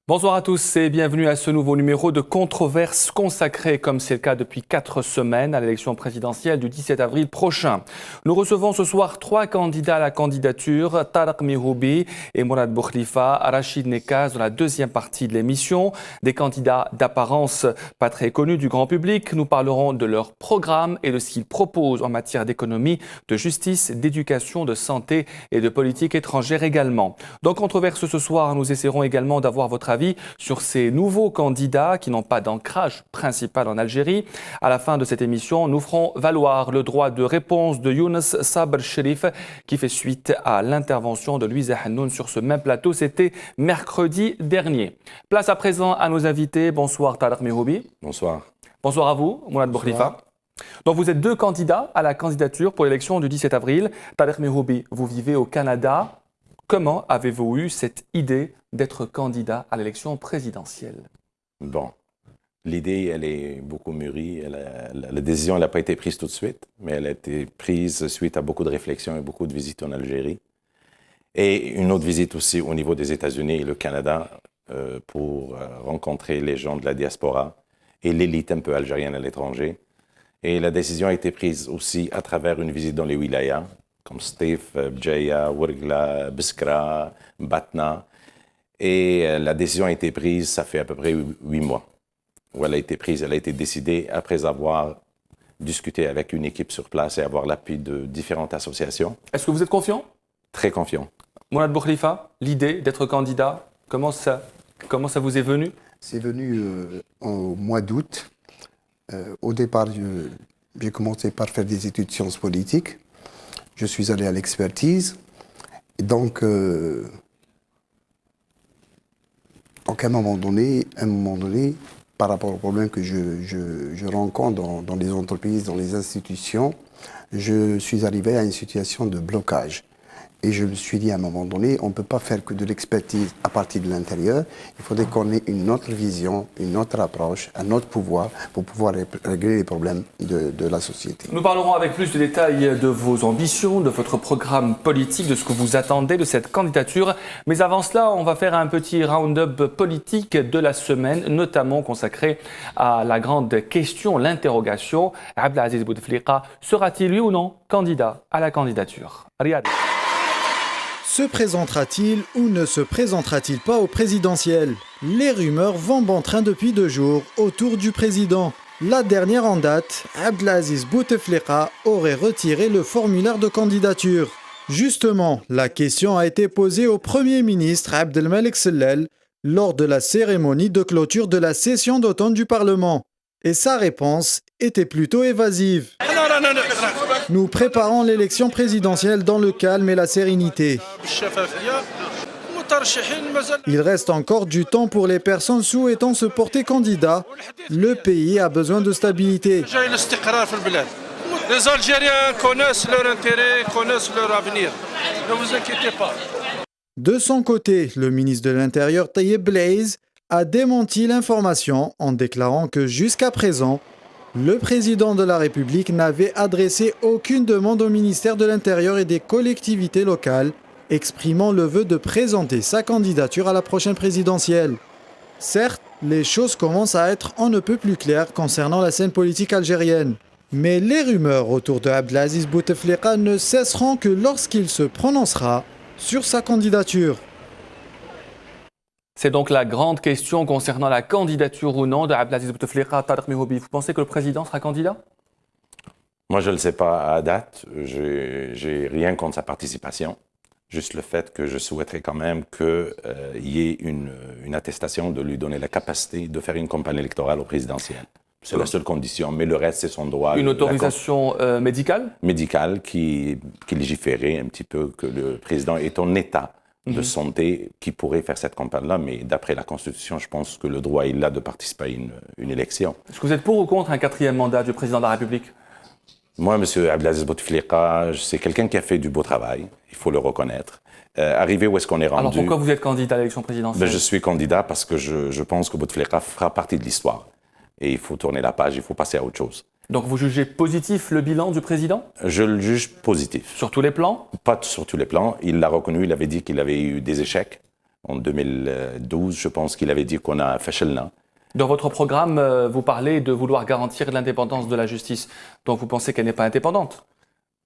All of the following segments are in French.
Bonsoir à tous et bienvenue à ce nouveau numéro de Controverse consacré, comme c'est le cas depuis 4 semaines, à l'élection présidentielle du 17 avril prochain. Nous recevons ce soir 3 candidats à la candidature, Tarek Mihroubi et Mourad Boukhlifa, Rachid Nekaz dans la deuxième partie de l'émission. Des candidats d'apparence pas très connus du grand public. Nous parlerons de leur programme et de ce qu'ils proposent en matière d'économie, de justice, d'éducation, de santé et de politique étrangère également. Dans Controverse ce soir, nous essaierons également d'avoir votre avis sur ces nouveaux candidats qui n'ont pas d'ancrage principal en Algérie. À la fin de cette émission, nous ferons valoir le droit de réponse de Younes Sabr Sherif qui fait suite à l'intervention de Louise Hannoun sur ce même plateau. C'était mercredi dernier. Place à présent à nos invités. Bonsoir Tarek Mihroubi. Bonsoir. Bonsoir à vous, Mourad Boukhlifa. Donc vous êtes 2 candidats à la candidature pour l'élection du 17 avril. Tarek Mihroubi, vous vivez au Canada. Comment avez-vous eu cette idée d'être candidat à l'élection présidentielle? Bon, l'idée, elle est beaucoup mûrie. La décision, elle n'a pas été prise tout de suite, mais elle a été prise suite à beaucoup de réflexions et beaucoup de visites en Algérie. Et une autre visite aussi au niveau des États-Unis et le Canada pour rencontrer les gens de la diaspora et l'élite un peu algérienne à l'étranger. Et la décision a été prise aussi à travers une visite dans les wilayas, comme Stif, Bjaya, Ouargla, Biskra, Batna. Et la décision a été prise, ça fait à peu près 8 mois où elle a été prise. Elle a été décidée après avoir discuté avec une équipe sur place et avoir l'appui de différentes associations. Est-ce que vous êtes confiant? Très confiant. Mourad Boukhlifa, l'idée d'être candidat, comment ça vous est venu? C'est venu au mois d'août. Au départ, j'ai commencé par faire des études de sciences politiques. Je suis allé à l'expertise. Et donc à un moment donné, par rapport aux problèmes que je rencontre dans les entreprises, dans les institutions, je suis arrivé à une situation de blocage. Et je me suis dit à un moment donné, on ne peut pas faire que de l'expertise à partir de l'intérieur. Il faudrait qu'on ait une autre vision, une autre approche, un autre pouvoir pour pouvoir régler les problèmes de la société. Nous parlerons avec plus de détails de vos ambitions, de votre programme politique, de ce que vous attendez de cette candidature. Mais avant cela, on va faire un petit round-up politique de la semaine, notamment consacré à la grande question, l'interrogation. Abdelaziz Bouteflika sera-t-il, lui ou non, candidat à la candidature? Riyad. Se présentera-t-il ou ne se présentera-t-il pas au présidentiel? Les rumeurs vont bon train depuis 2 jours autour du président. La dernière en date, Abdelaziz Bouteflika aurait retiré le formulaire de candidature. Justement, la question a été posée au Premier ministre Abdelmalek Sellel lors de la cérémonie de clôture de la session d'automne du Parlement. Et sa réponse était plutôt évasive. Nous préparons l'élection présidentielle dans le calme et la sérénité. Il reste encore du temps pour les personnes souhaitant se porter candidat. Le pays a besoin de stabilité. Les Algériens connaissent leur intérêt, connaissent leur avenir. Ne vous inquiétez pas. De son côté, le ministre de l'Intérieur Tayeb Blaise a démenti l'information en déclarant que jusqu'à présent, le président de la République n'avait adressé aucune demande au ministère de l'Intérieur et des collectivités locales, exprimant le vœu de présenter sa candidature à la prochaine présidentielle. Certes, les choses commencent à être on ne peut plus claires concernant la scène politique algérienne. Mais les rumeurs autour de Abdelaziz Bouteflika ne cesseront que lorsqu'il se prononcera sur sa candidature. C'est donc la grande question concernant la candidature ou non de Abdelaziz Bouteflika. Tarek Mihroubi, vous pensez que le président sera candidat? Moi, je ne le sais pas à date. J'ai rien contre sa participation. Juste le fait que je souhaiterais quand même qu'il y ait une attestation de lui donner la capacité de faire une campagne électorale au présidentiel. C'est la seule condition, mais le reste, c'est son droit. Une autorisation médicale? Médicale qui légiférait un petit peu que le président est en état de santé qui pourrait faire cette campagne-là, mais d'après la Constitution, je pense que le droit il a de participer à une élection. Est-ce que vous êtes pour ou contre un 4e mandat du président de la République? Moi, M. Abdelaziz Bouteflika, c'est quelqu'un qui a fait du beau travail, il faut le reconnaître. Arrivé où est-ce qu'on est rendu... Alors pourquoi vous êtes candidat à l'élection présidentielle? Je suis candidat parce que je pense que Bouteflika fera partie de l'histoire. Et il faut tourner la page, il faut passer à autre chose. Donc vous jugez positif le bilan du président? Je le juge positif. Sur tous les plans? Pas sur tous les plans. Il l'a reconnu, il avait dit qu'il avait eu des échecs. En 2012, je pense qu'il avait dit qu'on a fashalna. Dans votre programme, vous parlez de vouloir garantir l'indépendance de la justice. Donc vous pensez qu'elle n'est pas indépendante?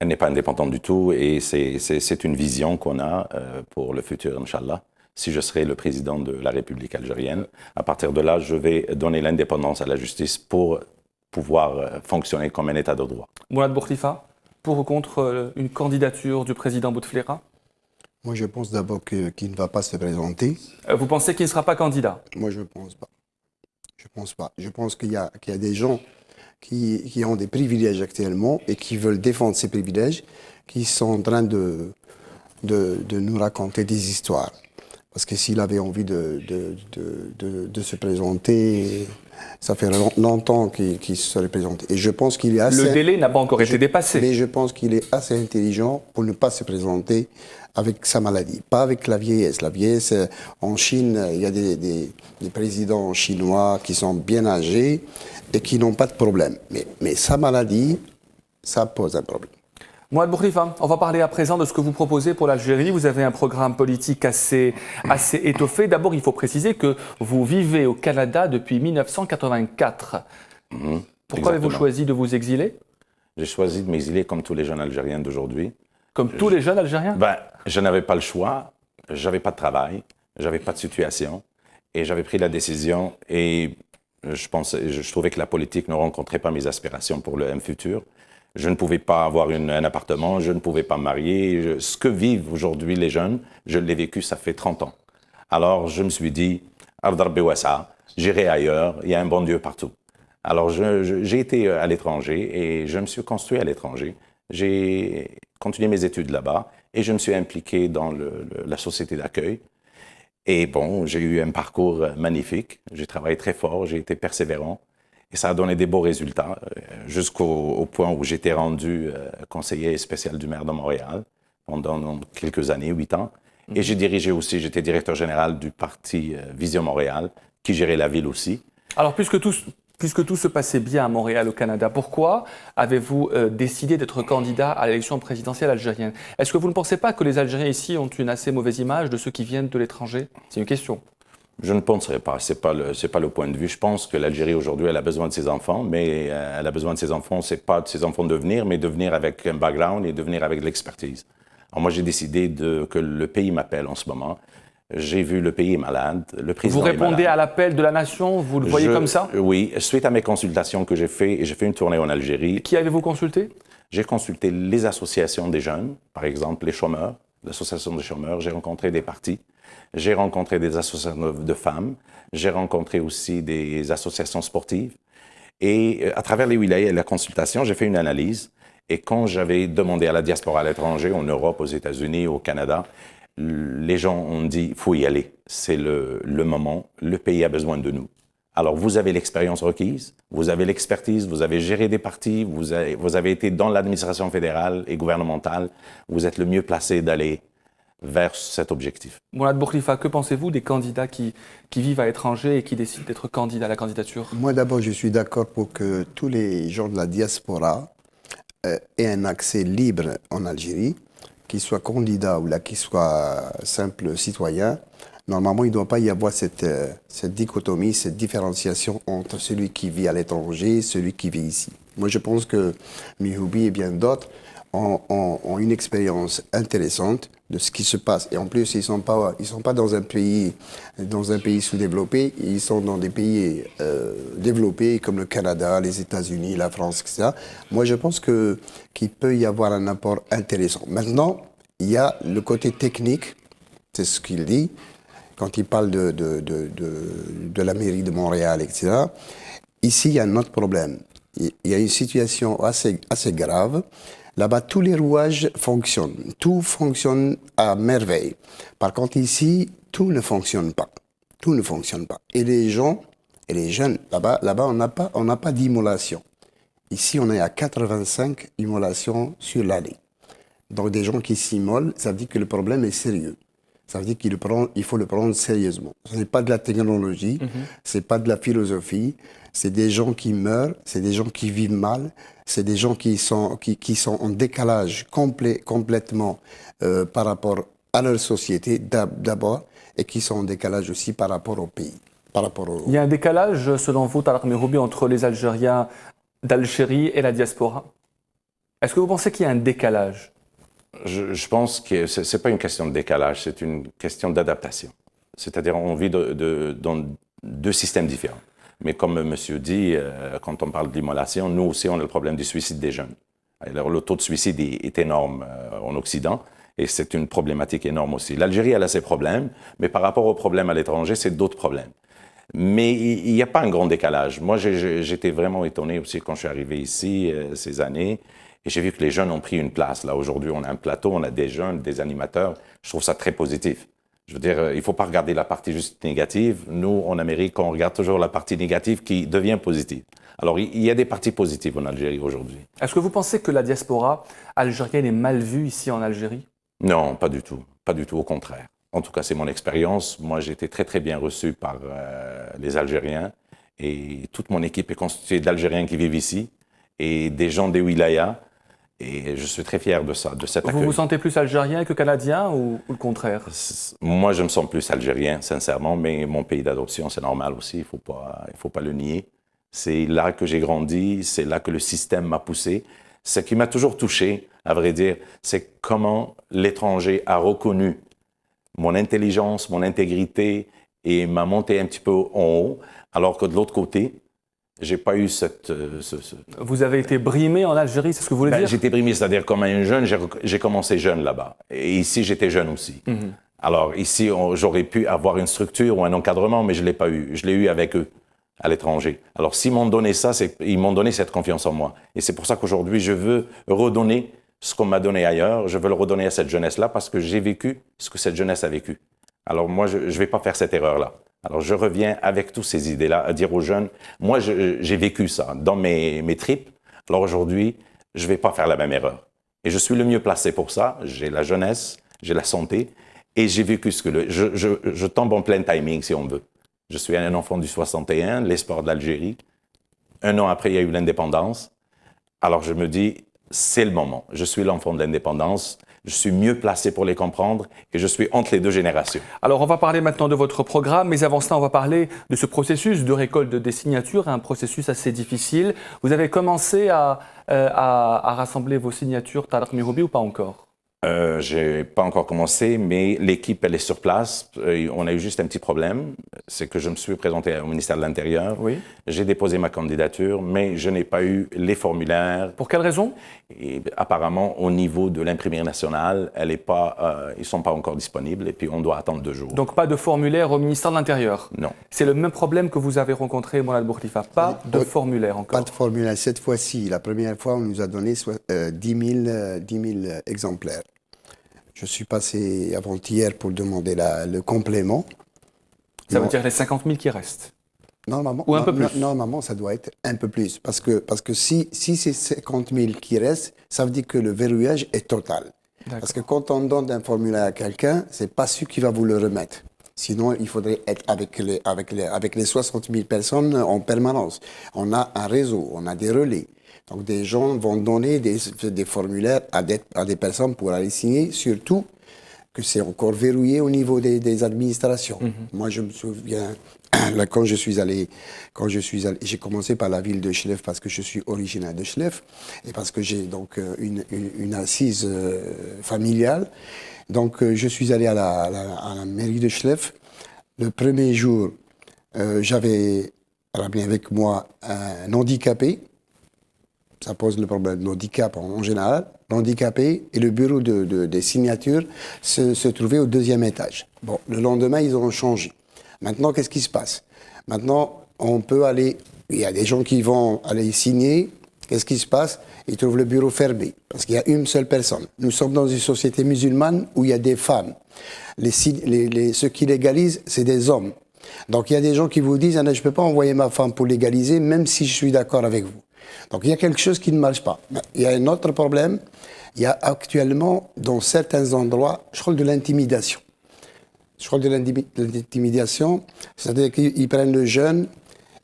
Elle n'est pas indépendante du tout et c'est une vision qu'on a pour le futur, Inch'Allah. Si je serai le président de la République algérienne, à partir de là, je vais donner l'indépendance à la justice pour pouvoir fonctionner comme un État de droit. Moulad Bourkhlifa, pour ou contre une candidature du président Bouteflika? Moi, je pense d'abord qu'il ne va pas se présenter. Vous pensez qu'il ne sera pas candidat? Moi, je ne pense pas. Je pense pas. Je pense qu'il y a des gens qui ont des privilèges actuellement et qui veulent défendre ces privilèges, qui sont en train de nous raconter des histoires. Parce que s'il avait envie de se présenter, ça fait longtemps qu'il se serait présenté. Et je pense qu'il est assez... Le délai n'a pas encore été dépassé. Mais je pense qu'il est assez intelligent pour ne pas se présenter avec sa maladie, pas avec la vieillesse. La vieillesse, en Chine, il y a des présidents chinois qui sont bien âgés et qui n'ont pas de problème. Mais sa maladie, ça pose un problème. Moulad Bourkhlifa, on va parler à présent de ce que vous proposez pour l'Algérie. Vous avez un programme politique assez étoffé. D'abord, il faut préciser que vous vivez au Canada depuis 1984. Pourquoi avez-vous choisi de vous exiler? J'ai choisi de m'exiler comme tous les jeunes Algériens d'aujourd'hui. Comme tous les jeunes Algériens? Je n'avais pas le choix, j'avais pas de travail, j'avais pas de situation et j'avais pris la décision et je trouvais que la politique ne rencontrait pas mes aspirations pour le futur. Je ne pouvais pas avoir un appartement, je ne pouvais pas me marier. Ce que vivent aujourd'hui les jeunes, je l'ai vécu, ça fait 30 ans. Alors je me suis dit, j'irai ailleurs, il y a un bon Dieu partout. Alors j'ai été à l'étranger et je me suis construit à l'étranger. J'ai continué mes études là-bas et je me suis impliqué dans la société d'accueil. Et bon, j'ai eu un parcours magnifique, j'ai travaillé très fort, j'ai été persévérant et ça a donné des beaux résultats jusqu'au point où j'étais rendu conseiller spécial du maire de Montréal pendant quelques années, 8 ans. Et j'ai dirigé aussi, j'étais directeur général du parti Vision Montréal qui gérait la ville aussi. Alors, puisque tout se passait bien à Montréal, au Canada, pourquoi avez-vous décidé d'être candidat à l'élection présidentielle algérienne? Est-ce que vous ne pensez pas que les Algériens ici ont une assez mauvaise image de ceux qui viennent de l'étranger? C'est une question. Je ne penserais pas, c'est pas le point de vue. Je pense que l'Algérie aujourd'hui, elle a besoin de ses enfants, mais elle a besoin de ses enfants, c'est pas de ses enfants de venir, mais de venir avec un background et de venir avec de l'expertise. Alors moi, j'ai décidé que le pays m'appelle en ce moment. J'ai vu le pays est malade, le président Vous répondez est malade. à l'appel de la nation, vous le voyez comme ça? Oui, suite à mes consultations que j'ai fait, et j'ai fait une tournée en Algérie. Qui avez-vous consulté? J'ai consulté les associations des jeunes, par exemple les chômeurs, l'association des chômeurs, j'ai rencontré des partis, j'ai rencontré des associations de femmes, j'ai rencontré aussi des associations sportives. Et à travers les wilayas et la consultation, j'ai fait une analyse. Et quand j'avais demandé à la diaspora à l'étranger, en Europe, aux États-Unis, au Canada, les gens ont dit, il faut y aller, c'est le moment, le pays a besoin de nous. Alors vous avez l'expérience requise, vous avez l'expertise, vous avez géré des partis, vous avez été dans l'administration fédérale et gouvernementale, vous êtes le mieux placé d'aller vers cet objectif. Moulad Bourkhlifa, que pensez-vous des candidats qui vivent à l'étranger et qui décident d'être candidats à la candidature? Moi d'abord, je suis d'accord pour que tous les gens de la diaspora aient un accès libre en Algérie, qu'ils soient candidats ou qu'ils soient simples citoyens. Normalement, il ne doit pas y avoir cette dichotomie, cette différenciation entre celui qui vit à l'étranger et celui qui vit ici. Moi, je pense que Mihoubi et bien d'autres ont une expérience intéressante de ce qui se passe. Et en plus, ils sont pas dans un pays sous-développé, ils sont dans des pays développés comme le Canada, les États-Unis, la France, etc. Moi, je pense qu'il peut y avoir un apport intéressant. Maintenant, il y a le côté technique, c'est ce qu'il dit, quand il parle de la mairie de Montréal, etc. Ici, il y a un autre problème. Il y a une situation assez grave. Là-bas, tous les rouages fonctionnent. Tout fonctionne à merveille. Par contre, ici, tout ne fonctionne pas. Tout ne fonctionne pas. Et les gens, et les jeunes, là-bas, on n'a pas d'immolation. Ici, on est à 85 immolations sur l'année. Donc, des gens qui s'immolent, ça veut dire que le problème est sérieux. Ça veut dire qu'il faut le prendre sérieusement. Ce n'est pas de la technologie, c'est pas de la philosophie. C'est des gens qui meurent, c'est des gens qui vivent mal, c'est des gens qui sont en décalage complètement par rapport à leur société d'abord et qui sont en décalage aussi par rapport au pays. Il y a un décalage, selon vous, Tarek Mehroubi, entre les Algériens d'Algérie et la diaspora? Est-ce que vous pensez qu'il y a un décalage? Je pense que ce n'est pas une question de décalage, c'est une question d'adaptation. C'est-à-dire on vit dans deux systèmes différents. Mais comme monsieur dit, quand on parle d'immolation, nous aussi on a le problème du suicide des jeunes. Alors le taux de suicide est énorme en Occident et c'est une problématique énorme aussi. L'Algérie elle a ses problèmes, mais par rapport aux problèmes à l'étranger, c'est d'autres problèmes. Mais il n'y a pas un grand décalage. Moi, j'étais vraiment étonné aussi quand je suis arrivé ici ces années et j'ai vu que les jeunes ont pris une place. Là, aujourd'hui, on a un plateau, on a des jeunes, des animateurs. Je trouve ça très positif. Je veux dire, il ne faut pas regarder la partie juste négative. Nous, en Amérique, on regarde toujours la partie négative qui devient positive. Alors, il y a des parties positives en Algérie aujourd'hui. Est-ce que vous pensez que la diaspora algérienne est mal vue ici en Algérie? Non, pas du tout. Pas du tout, au contraire. En tout cas, c'est mon expérience. Moi, j'ai été très, très bien reçu par les Algériens. Et toute mon équipe est constituée d'Algériens qui vivent ici et des gens des wilayas. Et je suis très fier de ça, de cet accueil. Vous vous sentez plus algérien que canadien ou le contraire? Moi, je me sens plus algérien, sincèrement, mais mon pays d'adoption, c'est normal aussi, il faut pas le nier. C'est là que j'ai grandi, c'est là que le système m'a poussé. Ce qui m'a toujours touché, à vrai dire, c'est comment l'étranger a reconnu mon intelligence, mon intégrité et m'a monté un petit peu en haut, alors que de l'autre côté, j'ai pas eu cette... Vous avez été brimé en Algérie, c'est ce que vous voulez dire? J'ai été brimé, c'est-à-dire comme un jeune, j'ai commencé jeune là-bas. Et ici, j'étais jeune aussi. Alors ici, j'aurais pu avoir une structure ou un encadrement, mais je l'ai pas eu. Je l'ai eu avec eux, à l'étranger. Alors s'ils m'ont donné ça, ils m'ont donné cette confiance en moi. Et c'est pour ça qu'aujourd'hui, je veux redonner ce qu'on m'a donné ailleurs. Je veux le redonner à cette jeunesse-là parce que j'ai vécu ce que cette jeunesse a vécu. Alors moi, je vais pas faire cette erreur-là. Alors, je reviens avec toutes ces idées-là à dire aux jeunes, moi, j'ai vécu ça dans mes tripes. Alors aujourd'hui, je vais pas faire la même erreur. Et je suis le mieux placé pour ça. J'ai la jeunesse, j'ai la santé et j'ai vécu ce que je tombe en plein timing, si on veut. Je suis un enfant du 61, l'espoir de l'Algérie. 1 an après, il y a eu l'indépendance. Alors, je me dis, c'est le moment. Je suis l'enfant de l'indépendance. Je suis mieux placé pour les comprendre et je suis entre les deux générations. Alors, on va parler maintenant de votre programme, mais avant cela, on va parler de ce processus de récolte des signatures, un processus assez difficile. Vous avez commencé à rassembler vos signatures, Tarek Mehroubi, ou pas encore? J'ai pas encore commencé, mais l'équipe, elle est sur place. On a eu juste un petit problème, c'est que je me suis présenté au ministère de l'Intérieur. Oui. J'ai déposé ma candidature, mais je n'ai pas eu les formulaires. Pour quelle raison? Et apparemment, au niveau de l'imprimerie nationale, ils sont pas encore disponibles et puis on doit attendre 2 jours. Donc pas de formulaire au ministère de l'Intérieur? Non. C'est le même problème que vous avez rencontré, Moulad Bourkhlifa. Pas de formulaire encore? Pas de formulaire. Cette fois-ci, la première fois, on nous a donné 10 000 exemplaires. Je suis passé avant-hier pour demander le complément. Ça veut dire les 50 000 qui restent? Normalement, ou un peu plus? Normalement, ça doit être un peu plus. Parce que si c'est 50 000 qui restent, ça veut dire que le verrouillage est total. Parce que quand on donne un formulaire à quelqu'un, c'est pas sûr qu'il va vous le remettre. Sinon, il faudrait être avec les 60 000 personnes en permanence. On a un réseau, on a des relais. Donc, des gens vont donner des formulaires à des personnes pour aller signer, surtout que c'est encore verrouillé au niveau des administrations. Moi, je me souviens, là, quand je suis allé, j'ai commencé par la ville de Chlef parce que je suis originaire de Chlef et parce que j'ai donc une assise familiale. Donc, je suis allé à la mairie de Chlef. Le premier jour, j'avais ramené avec moi un handicapé. Ça pose le problème de handicap en général. L'handicapé et le bureau des signatures se trouvaient au 2e étage. Bon, le lendemain, ils ont changé. Maintenant, qu'est-ce qui se passe? Maintenant, on peut aller... Il y a des gens qui vont aller signer. Qu'est-ce qui se passe? Ils trouvent le bureau fermé parce qu'il y a une seule personne. Nous sommes dans une société musulmane où il y a des femmes. Ceux qui légalisent, c'est des hommes. Donc, il y a des gens qui vous disent « Je ne peux pas envoyer ma femme pour légaliser, même si je suis d'accord avec vous. » Donc, il y a quelque chose qui ne marche pas. Il y a un autre problème. Il y a actuellement, dans certains endroits, je crois de l'intimidation. Je crois de l'intimidation, c'est-à-dire qu'ils prennent le jeune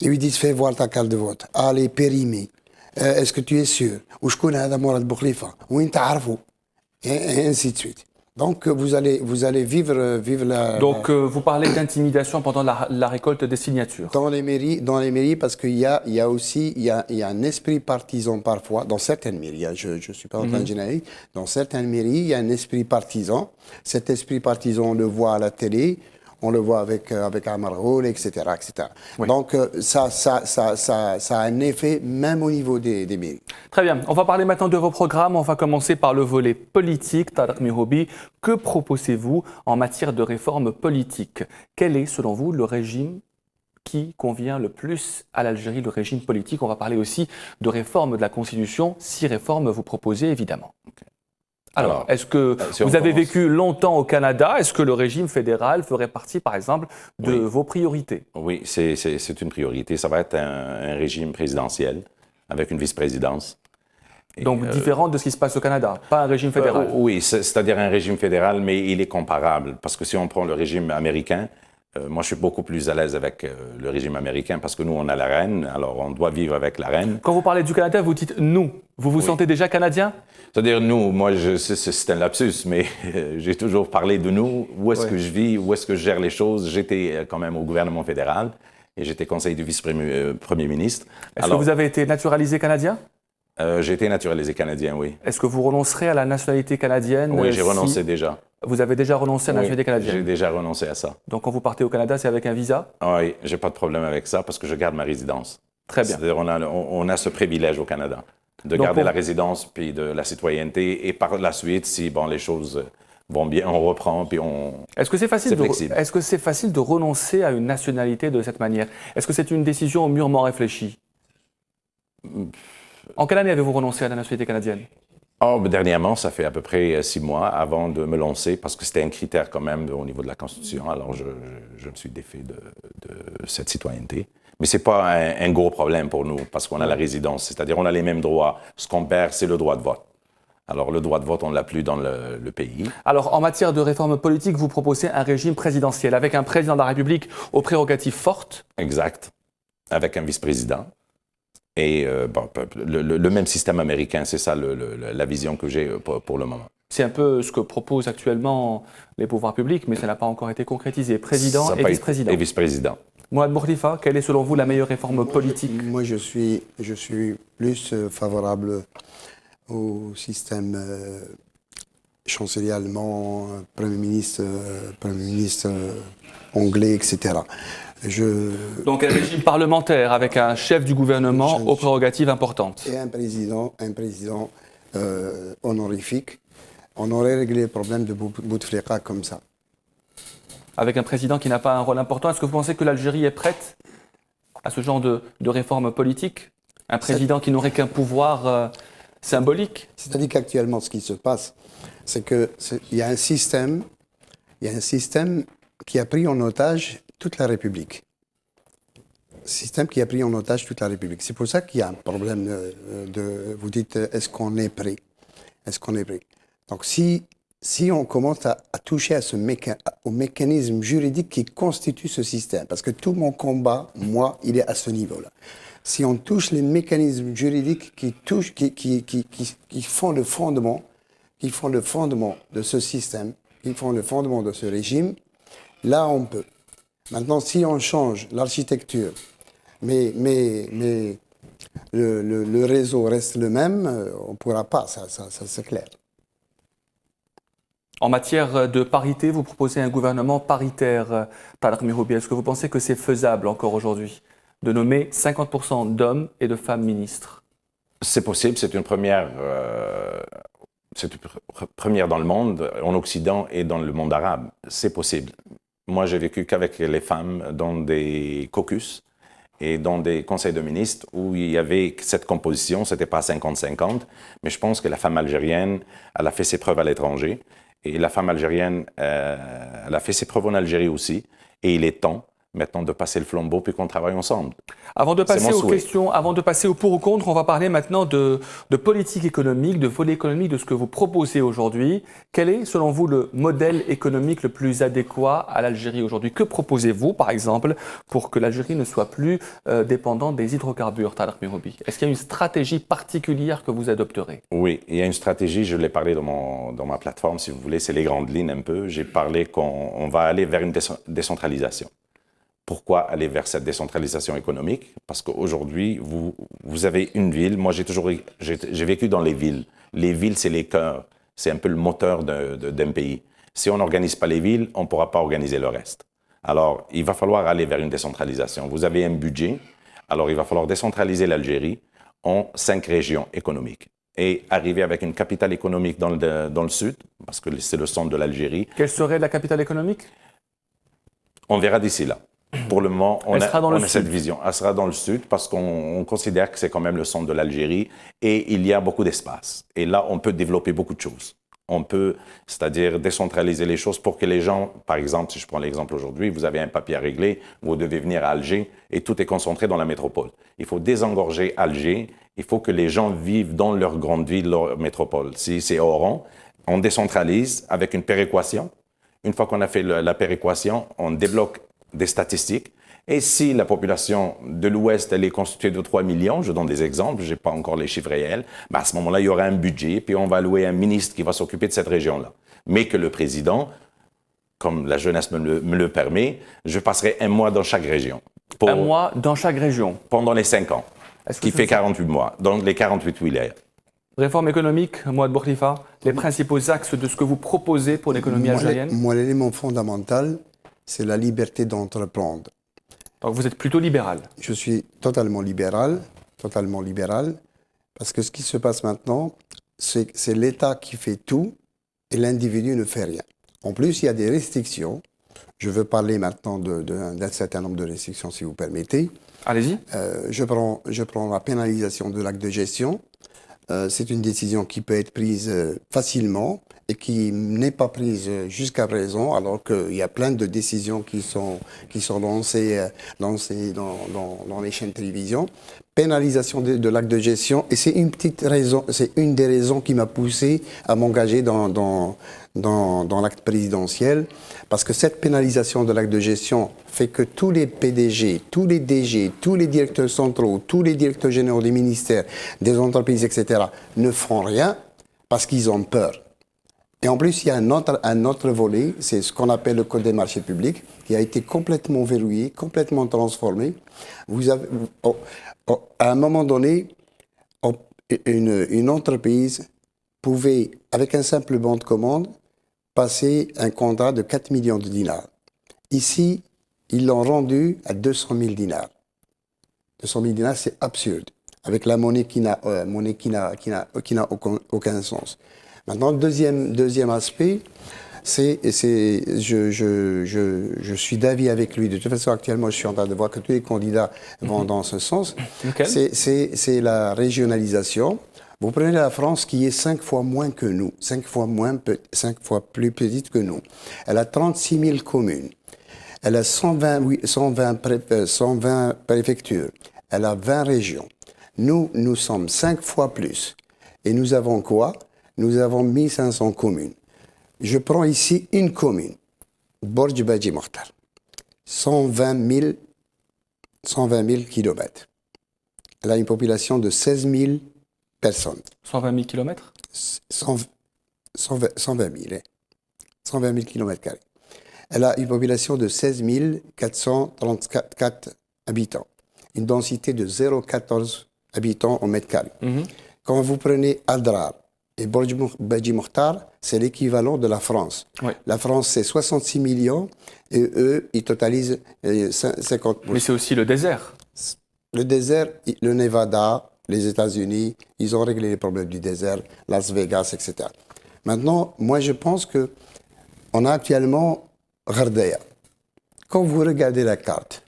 et lui disent « Fais voir ta carte de vote. Allez, périmé. Est-ce que tu es sûr? Ou je connais Moulad Bourkhlifa. Ou et ainsi de suite. Donc vous allez vivre Donc vous parlez d'intimidation pendant la récolte des signatures. dans les mairies parce qu'il y a aussi un esprit partisan parfois dans certaines mairies. Hein, je suis pas en train de généraliser. Dans certaines mairies, il y a un esprit partisan. Cet esprit partisan, on le voit à la télé. On le voit avec Amar Ghoul, etc., etc. Oui. Donc ça a un effet même au niveau des mairies. Très bien. On va parler maintenant de vos programmes. On va commencer par le volet politique. Tarek Mehroubi, que proposez-vous en matière de réforme politique? Quel est, selon vous, le régime qui convient le plus à l'Algérie, le régime politique? On va parler aussi de réforme de la Constitution. 6 réformes vous proposez, évidemment. Alors, est-ce que si vous avez commence- vécu longtemps au Canada? Est-ce que le régime fédéral ferait partie, par exemple, de Oui. vos priorités? Oui, c'est une priorité. Ça va être un régime présidentiel avec une vice-présidence. Et, Donc différent de ce qui se passe au Canada, pas un régime fédéral. oui, c'est-à-dire un régime fédéral, mais il est comparable. Parce que si on prend le régime américain, moi je suis beaucoup plus à l'aise avec le régime américain parce que nous on a la reine, alors on doit vivre avec la reine. Quand vous parlez du Canada, vous dites nous. Vous vous sentez déjà canadien? C'est-à-dire nous, moi c'est un lapsus, mais j'ai toujours parlé de nous. Où est-ce que je vis, où est-ce que je gère les choses? J'étais quand même au gouvernement fédéral et j'étais conseiller du vice-premier ministre. Est-ce que vous avez été naturalisé canadien? J'ai été naturalisé canadien, oui. Est-ce que vous renoncerez à la nationalité canadienne? Oui, j'ai si renoncé déjà. Vous avez déjà renoncé à la Oui, nationalité j'ai canadienne? déjà renoncé à ça. Donc quand vous partez au Canada, c'est avec un visa? Oui, j'ai pas de problème avec ça parce que je garde ma résidence. Très bien. C'est-à-dire on a ce privilège au Canada de Donc, garder pour- la résidence puis de la citoyenneté et par la suite, si bon les choses vont bien, on reprend puis on. Est-ce que c'est facile, C'est flexible. est-ce que c'est facile de renoncer à une nationalité de cette manière? Est-ce que c'est une décision mûrement réfléchie? En quelle année avez-vous renoncé à la nationalité canadienne? Oh, ben, dernièrement, ça fait à peu près 6 mois avant de me lancer parce que c'était un critère quand même au niveau de la Constitution. Alors je me suis défait de cette citoyenneté. Mais c'est pas un gros problème pour nous parce qu'on a la résidence, c'est-à-dire on a les mêmes droits. Ce qu'on perd, c'est le droit de vote. Alors le droit de vote, on ne l'a plus dans le pays. Alors, en matière de réforme politique, vous proposez un régime présidentiel avec un président de la République aux prérogatives fortes. Exact. Avec un vice-président. Et bon, le même système américain, c'est ça la vision que j'ai pour le moment. C'est un peu ce que proposent actuellement les pouvoirs publics, mais ça n'a pas encore été concrétisé. Président Ça a et pas été- vice-président. Et vice-président. Mohamed Bourdifa, quelle est selon vous la meilleure réforme politique? Moi, je suis plus favorable au système chancelier allemand, Premier ministre anglais, etc. Donc un régime parlementaire avec un chef du gouvernement aux prérogatives importantes. Et un président honorifique, on aurait réglé le problème de Bouteflika comme ça. Avec un président qui n'a pas un rôle important. Est-ce que vous pensez que l'Algérie est prête à ce genre de réforme politique? Un président qui n'aurait qu'un pouvoir symbolique? C'est-à-dire qu'actuellement, ce qui se passe, c'est qu'il y a un système qui a pris en otage toute la République. Système qui a pris en otage toute la République. C'est pour ça qu'il y a un problème vous dites, est-ce qu'on est prêt? Est-ce qu'on est prêt? Donc si on commence à toucher à au mécanisme juridique qui constitue ce système, parce que tout mon combat, moi, il est à ce niveau-là. Si on touche les mécanismes juridiques qui font le fondement, de ce système, qui font le fondement de ce régime, là on peut. Maintenant, si on change l'architecture, mais le réseau reste le même, on ne pourra pas, ça c'est clair. En matière de parité, vous proposez un gouvernement paritaire, Tarek Mehroubi. Est-ce que vous pensez que c'est faisable encore aujourd'hui de nommer 50% d'hommes et de femmes ministres? C'est possible, c'est une première dans le monde, en Occident et dans le monde arabe. C'est possible. Moi, j'ai vécu qu'avec les femmes dans des caucus et dans des conseils de ministres où il y avait cette composition, c'était pas 50-50, mais je pense que la femme algérienne, elle a fait ses preuves à l'étranger et la femme algérienne, elle a fait ses preuves en Algérie aussi et il est temps maintenant de passer le flambeau puis qu'on travaille ensemble. Avant de passer mon aux souhait. questions, avant de passer au pour ou contre, on va parler maintenant de politique économique, de volet économique, de ce que vous proposez aujourd'hui. Quel est, selon vous, le modèle économique le plus adéquat à l'Algérie aujourd'hui? Que proposez-vous, par exemple, pour que l'Algérie ne soit plus dépendante des hydrocarbures, Tarek Miroubi? Est-ce qu'il y a une stratégie particulière que vous adopterez? Oui, il y a une stratégie, je l'ai parlé dans ma plateforme, si vous voulez, c'est les grandes lignes un peu. J'ai parlé qu'on va aller vers une décentralisation. Pourquoi aller vers cette décentralisation économique? Parce qu'aujourd'hui, vous avez une ville. Moi, j'ai vécu dans les villes. Les villes, c'est les cœurs. C'est un peu le moteur d'un pays. Si on n'organise pas les villes, on ne pourra pas organiser le reste. Alors, il va falloir aller vers une décentralisation. Vous avez un budget. Alors, il va falloir décentraliser l'Algérie en 5 régions économiques et arriver avec une capitale économique dans le sud, parce que c'est le centre de l'Algérie. Quelle serait la capitale économique? On verra d'ici là. Pour le moment, on a cette vision. Elle sera dans le sud parce qu'on considère que c'est quand même le centre de l'Algérie et il y a beaucoup d'espace. Et là, on peut développer beaucoup de choses. On peut, c'est-à-dire décentraliser les choses pour que les gens, par exemple, si je prends l'exemple aujourd'hui, vous avez un papier à régler, vous devez venir à Alger et tout est concentré dans la métropole. Il faut désengorger Alger, il faut que les gens vivent dans leur grande ville, leur métropole. Si c'est Oran, on décentralise avec une péréquation. Une fois qu'on a fait la péréquation, on débloque des statistiques. Et si la population de l'Ouest, elle est constituée de 3 millions, je donne des exemples, je n'ai pas encore les chiffres réels, ben à ce moment-là, il y aura un budget, puis on va allouer un ministre qui va s'occuper de cette région-là. Mais que le président, comme la jeunesse me le permet, je passerai un mois dans chaque région. Un mois dans chaque région? Pendant les 5 ans, ce qui fait 48 mois, dans les 48 wilayas. Réforme économique, Mouad Bourkhlifa, les principaux axes de ce que vous proposez pour l'économie algérienne? Moi, l'élément fondamental, c'est la liberté d'entreprendre. Donc vous êtes plutôt libéral? Je suis totalement libéral, parce que ce qui se passe maintenant, c'est l'État qui fait tout et l'individu ne fait rien. En plus, il y a des restrictions. Je veux parler maintenant d'un certain nombre de restrictions, si vous permettez. Allez-y. Je prends la pénalisation de l'acte de gestion. C'est une décision qui peut être prise facilement et qui n'est pas prise jusqu'à présent, alors qu'il y a plein de décisions qui sont lancées dans les chaînes de télévision. Pénalisation de l'acte de gestion, et c'est une petite raison, c'est une des raisons qui m'a poussé à m'engager dans l'acte présidentiel, parce que cette pénalisation de l'acte de gestion fait que tous les PDG, tous les DG, tous les directeurs centraux, tous les directeurs généraux des ministères, des entreprises, etc., ne font rien parce qu'ils ont peur. Et en plus, il y a un autre volet, c'est ce qu'on appelle le Code des marchés publics, qui a été complètement verrouillé, complètement transformé. À un moment donné, une entreprise pouvait, avec un simple bon de commande, passer un contrat de 4 millions de dinars. Ici, ils l'ont rendu à 200 000 dinars. 200 000 dinars, c'est absurde, avec la monnaie qui n'a aucun sens. Maintenant, deuxième aspect, je suis d'avis avec lui. De toute façon, actuellement, je suis en train de voir que tous les candidats vont dans ce sens. C'est la régionalisation. Vous prenez la France qui est 5 fois moins que nous, 5 fois plus petite que nous. Elle a 36 000 communes. Elle a 120 préfectures. Elle a 20 régions. Nous sommes 5 fois plus. Et nous avons quoi? Nous avons 1500 communes. Je prends ici une commune, Borj Badji Mokhtar, 120 000 kilomètres. Elle a une population de 16 000 personnes. 120 000 kilomètres 120 000 kilomètres carrés. Elle a une population de 16 434 habitants. Une densité de 0,14 habitants au mètre carré. Quand vous prenez Adrar et Borj Badji Mokhtar, c'est l'équivalent de la France. Oui. La France, c'est 66 millions et eux, ils totalisent 50%. Mais c'est aussi le désert. Le désert, le Nevada, les États-Unis, ils ont réglé les problèmes du désert, Las Vegas, etc. Maintenant, moi, je pense qu'on a actuellement Ghardaya. Quand vous regardez la carte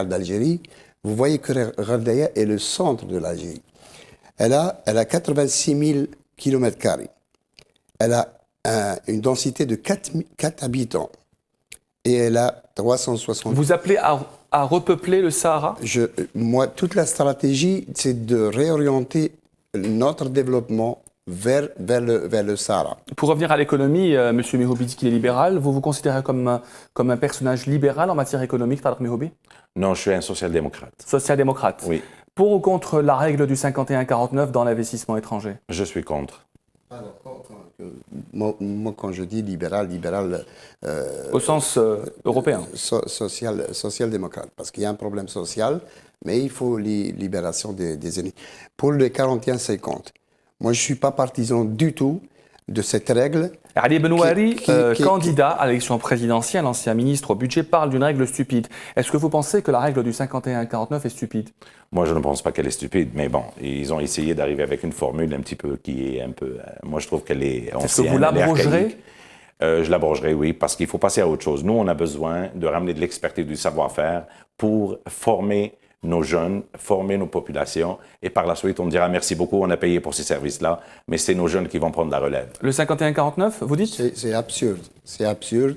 d'Algérie, vous voyez que Ghardaya est le centre de l'Algérie. Elle a 86 000 km². Elle a une densité de 4 habitants. et elle a 360. Vous appelez à repeupler le Sahara? Moi, toute la stratégie, c'est de réorienter notre développement vers le Sahara. Pour revenir à l'économie, M. Mihoubi dit qu'il est libéral. Vous vous considérez comme un personnage libéral en matière économique, Tariq Mihoubi? Non, je suis un social-démocrate. Social-démocrate. Oui. Pour ou contre la règle du 51-49 dans l'investissement étranger? Je suis contre. Alors, moi, quand je dis libéral, au sens européen. Social-démocrate, parce qu'il y a un problème social, mais il faut libération des ennemis. Pour le 41-50, moi, je ne suis pas partisan du tout de cette règle. Ali Benouari, candidat à l'élection présidentielle, ancien ministre au budget, parle d'une règle stupide. Est-ce que vous pensez que la règle du 51-49 est stupide? Moi, je ne pense pas qu'elle est stupide, mais bon, ils ont essayé d'arriver avec une formule un petit peu qui est un peu... moi, je trouve qu'elle est ancienne. Est-ce que vous l'abrogerez? Je l'abrogerai, oui, parce qu'il faut passer à autre chose. Nous, on a besoin de ramener de l'expertise, du savoir-faire pour former nos jeunes, former nos populations, et par la suite, on dira merci beaucoup, on a payé pour ces services-là, mais c'est nos jeunes qui vont prendre la relève. Le 51-49, vous dites? C'est absurde, c'est absurde.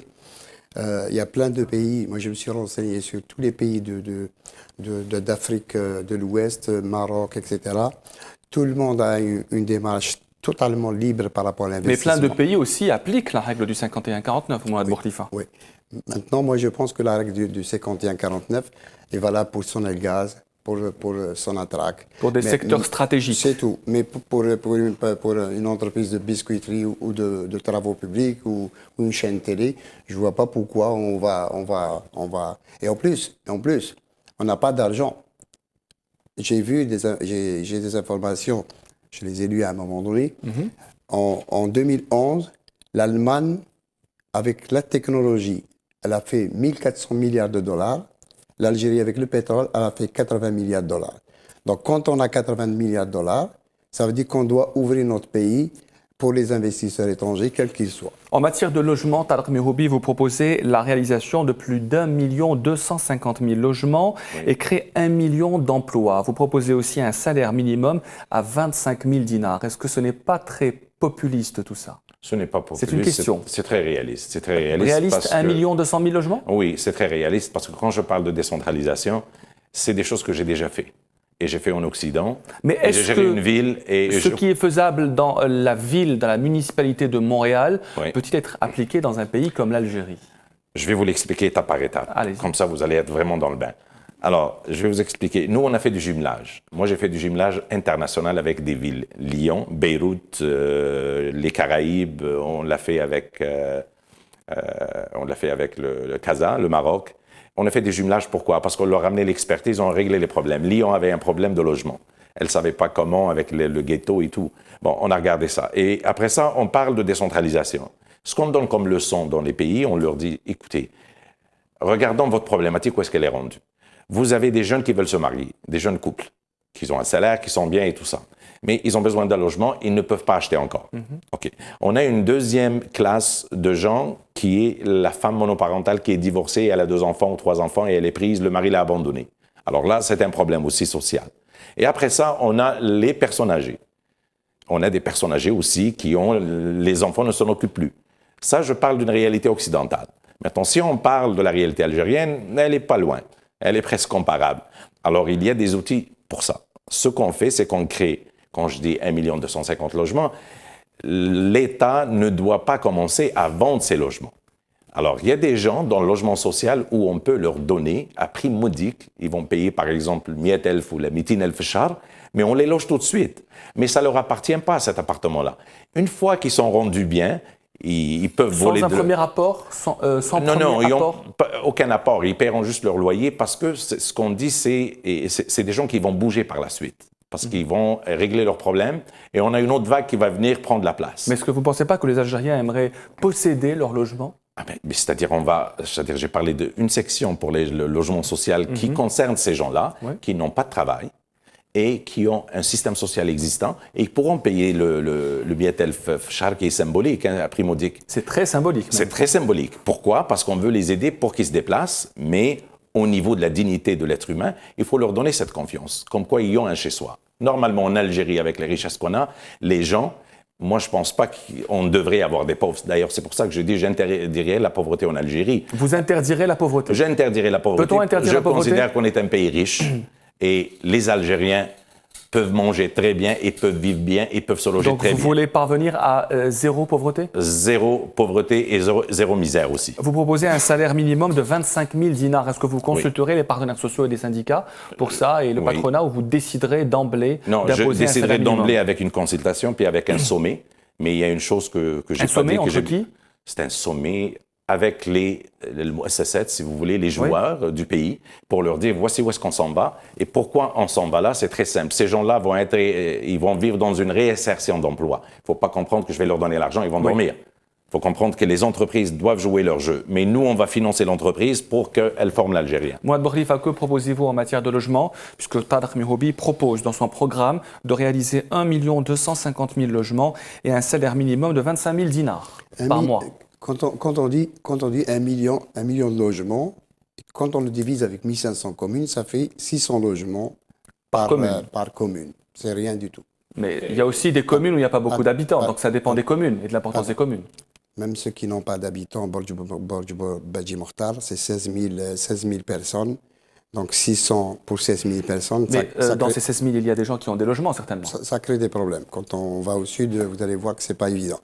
Il y a plein de pays, moi je me suis renseigné sur tous les pays d'Afrique de l'Ouest, Maroc, etc. Tout le monde a une démarche totalement libre par rapport à l'investissement. Mais plein de pays aussi appliquent la règle du 51-49, Mohamed Bourkhlifa. Oui. Maintenant, moi je pense que la règle du 51-49 est valable pour son gaz, pour son attraque. Pour des secteurs stratégiques. C'est tout. Mais pour une entreprise de biscuiterie ou de travaux publics ou une chaîne télé, je ne vois pas pourquoi on va... Et en plus, on n'a pas d'argent. J'ai des informations, je les ai lues à un moment donné. En 2011, l'Allemagne, avec la technologie, elle a fait 1400 milliards de dollars. L'Algérie, avec le pétrole, elle a fait 80 milliards de dollars. Donc, quand on a 80 milliards de dollars, ça veut dire qu'on doit ouvrir notre pays pour les investisseurs étrangers, quels qu'ils soient. En matière de logement, Tariq Mihoubi, vous proposez la réalisation de plus d'1 250 000 logements et créer 1 million d'emplois. Vous proposez aussi un salaire minimum à 25 000 dinars. Est-ce que ce n'est pas très populiste tout ça? Ce n'est pas populiste. C'est une question. C'est très réaliste. C'est très réaliste. Réaliste, 1 200 000 logements? Oui, c'est très réaliste parce que quand je parle de décentralisation, c'est des choses que j'ai déjà fait. Et j'ai fait en Occident. Mais est-ce j'ai géré une ville et ce qui est faisable dans la ville, dans la municipalité de Montréal, peut-il être appliqué dans un pays comme l'Algérie? Je vais vous l'expliquer étape par étape. Comme ça, vous allez être vraiment dans le bain. Alors, je vais vous expliquer. Nous, on a fait du jumelage. Moi, j'ai fait du jumelage international avec des villes. Lyon, Beyrouth, les Caraïbes. On l'a fait avec, le Casa, le Maroc. On a fait des jumelages, pourquoi? Parce qu'on leur a ramené l'expertise, on a réglé les problèmes. Lyon avait un problème de logement. Elle ne savait pas comment avec le ghetto et tout. Bon, on a regardé ça. Et après ça, on parle de décentralisation. Ce qu'on donne comme leçon dans les pays, on leur dit, écoutez, regardons votre problématique, où est-ce qu'elle est rendue? Vous avez des jeunes qui veulent se marier, des jeunes couples, qui ont un salaire, qui sont bien et tout ça. Mais ils ont besoin d'un logement, ils ne peuvent pas acheter encore. OK. On a une deuxième classe de gens qui est la femme monoparentale qui est divorcée, elle a 2 enfants ou 3 enfants et elle est prise, le mari l'a abandonnée. Alors là, c'est un problème aussi social. Et après ça, on a les personnes âgées. On a des personnes âgées aussi qui ont... Les enfants ne s'en occupent plus. Ça, je parle d'une réalité occidentale. Maintenant, si on parle de la réalité algérienne, elle n'est pas loin. Elle est presque comparable. Alors, il y a des outils pour ça. Ce qu'on fait, c'est qu'on crée, quand je dis 1 250 000 logements, l'État ne doit pas commencer à vendre ces logements. Alors, il y a des gens dans le logement social où on peut leur donner à prix modique. Ils vont payer, par exemple, 100 000 ou la 200 000 char, mais on les loge tout de suite. Mais ça ne leur appartient pas, cet appartement-là. Une fois qu'ils sont rendus bien, ils peuvent voler... Sans un premier apport? Sans premier apport? Aucun apport. Ils paieront juste leur loyer parce que ce qu'on dit, c'est des gens qui vont bouger par la suite. Parce qu'ils vont régler leurs problèmes et on a une autre vague qui va venir prendre la place. Mais est-ce que vous ne pensez pas que les Algériens aimeraient posséder leur logement? C'est-à-dire, j'ai parlé d'une section pour le logement social qui concerne ces gens-là, qui n'ont pas de travail et qui ont un système social existant et ils pourront payer le Bietel Char qui est symbolique, à prix modique. C'est très symbolique. C'est très symbolique. Pourquoi? Parce qu'on veut les aider pour qu'ils se déplacent, mais au niveau de la dignité de l'être humain, il faut leur donner cette confiance, comme quoi ils ont un chez-soi. Normalement, en Algérie, avec les richesses qu'on a, les gens Moi, je ne pense pas qu'on devrait avoir des pauvres. D'ailleurs, c'est pour ça que je dis j'interdirais la pauvreté en Algérie. Vous interdirez la pauvreté? J'interdirais la pauvreté. Peut-on interdire la pauvreté? Je considère qu'on est un pays riche et les Algériens peuvent manger très bien et peuvent vivre bien et peuvent se loger très bien. Donc vous voulez parvenir à zéro pauvreté? Zéro pauvreté et zéro misère aussi. Vous proposez un salaire minimum de 25 000 dinars. Est-ce que vous consulterez les partenaires sociaux et les syndicats pour ça et le patronat, ou vous déciderez d'emblée d'imposer un salaire minimum? Non, je déciderai d'emblée avec une consultation puis avec un sommet. Mais il y a une chose que j'ai pas dit. Un sommet entre qui? C'est un sommet avec le SSS, si vous voulez, les joueurs du pays, pour leur dire voici où est-ce qu'on s'en va et pourquoi on s'en va là. C'est très simple. Ces gens-là ils vont vivre dans une réinsertion d'emploi. Il ne faut pas comprendre que je vais leur donner l'argent, ils vont dormir. Il faut comprendre que les entreprises doivent jouer leur jeu. Mais nous, on va financer l'entreprise pour qu'elle forme l'Algérien. Mouad Bokhlifa, que proposez-vous en matière de logement? Puisque Tarek Mihoubi propose dans son programme de réaliser 1 250 000 logements et un salaire minimum de 25 000 dinars par mois. Quand on dit 1 million de logements, quand on le divise avec 1500 communes, ça fait 600 logements par commune. C'est rien du tout. Mais il y a aussi des communes où il n'y a pas beaucoup d'habitants, donc ça dépend des communes et de l'importance des communes. Même ceux qui n'ont pas d'habitants, Badji Mokhtar, c'est 16 000 personnes. Donc 600 pour 16 000 personnes. Mais dans ces 16 000, il y a des gens qui ont des logements, certainement. Ça crée des problèmes. Quand on va au sud, vous allez voir que ce n'est pas évident.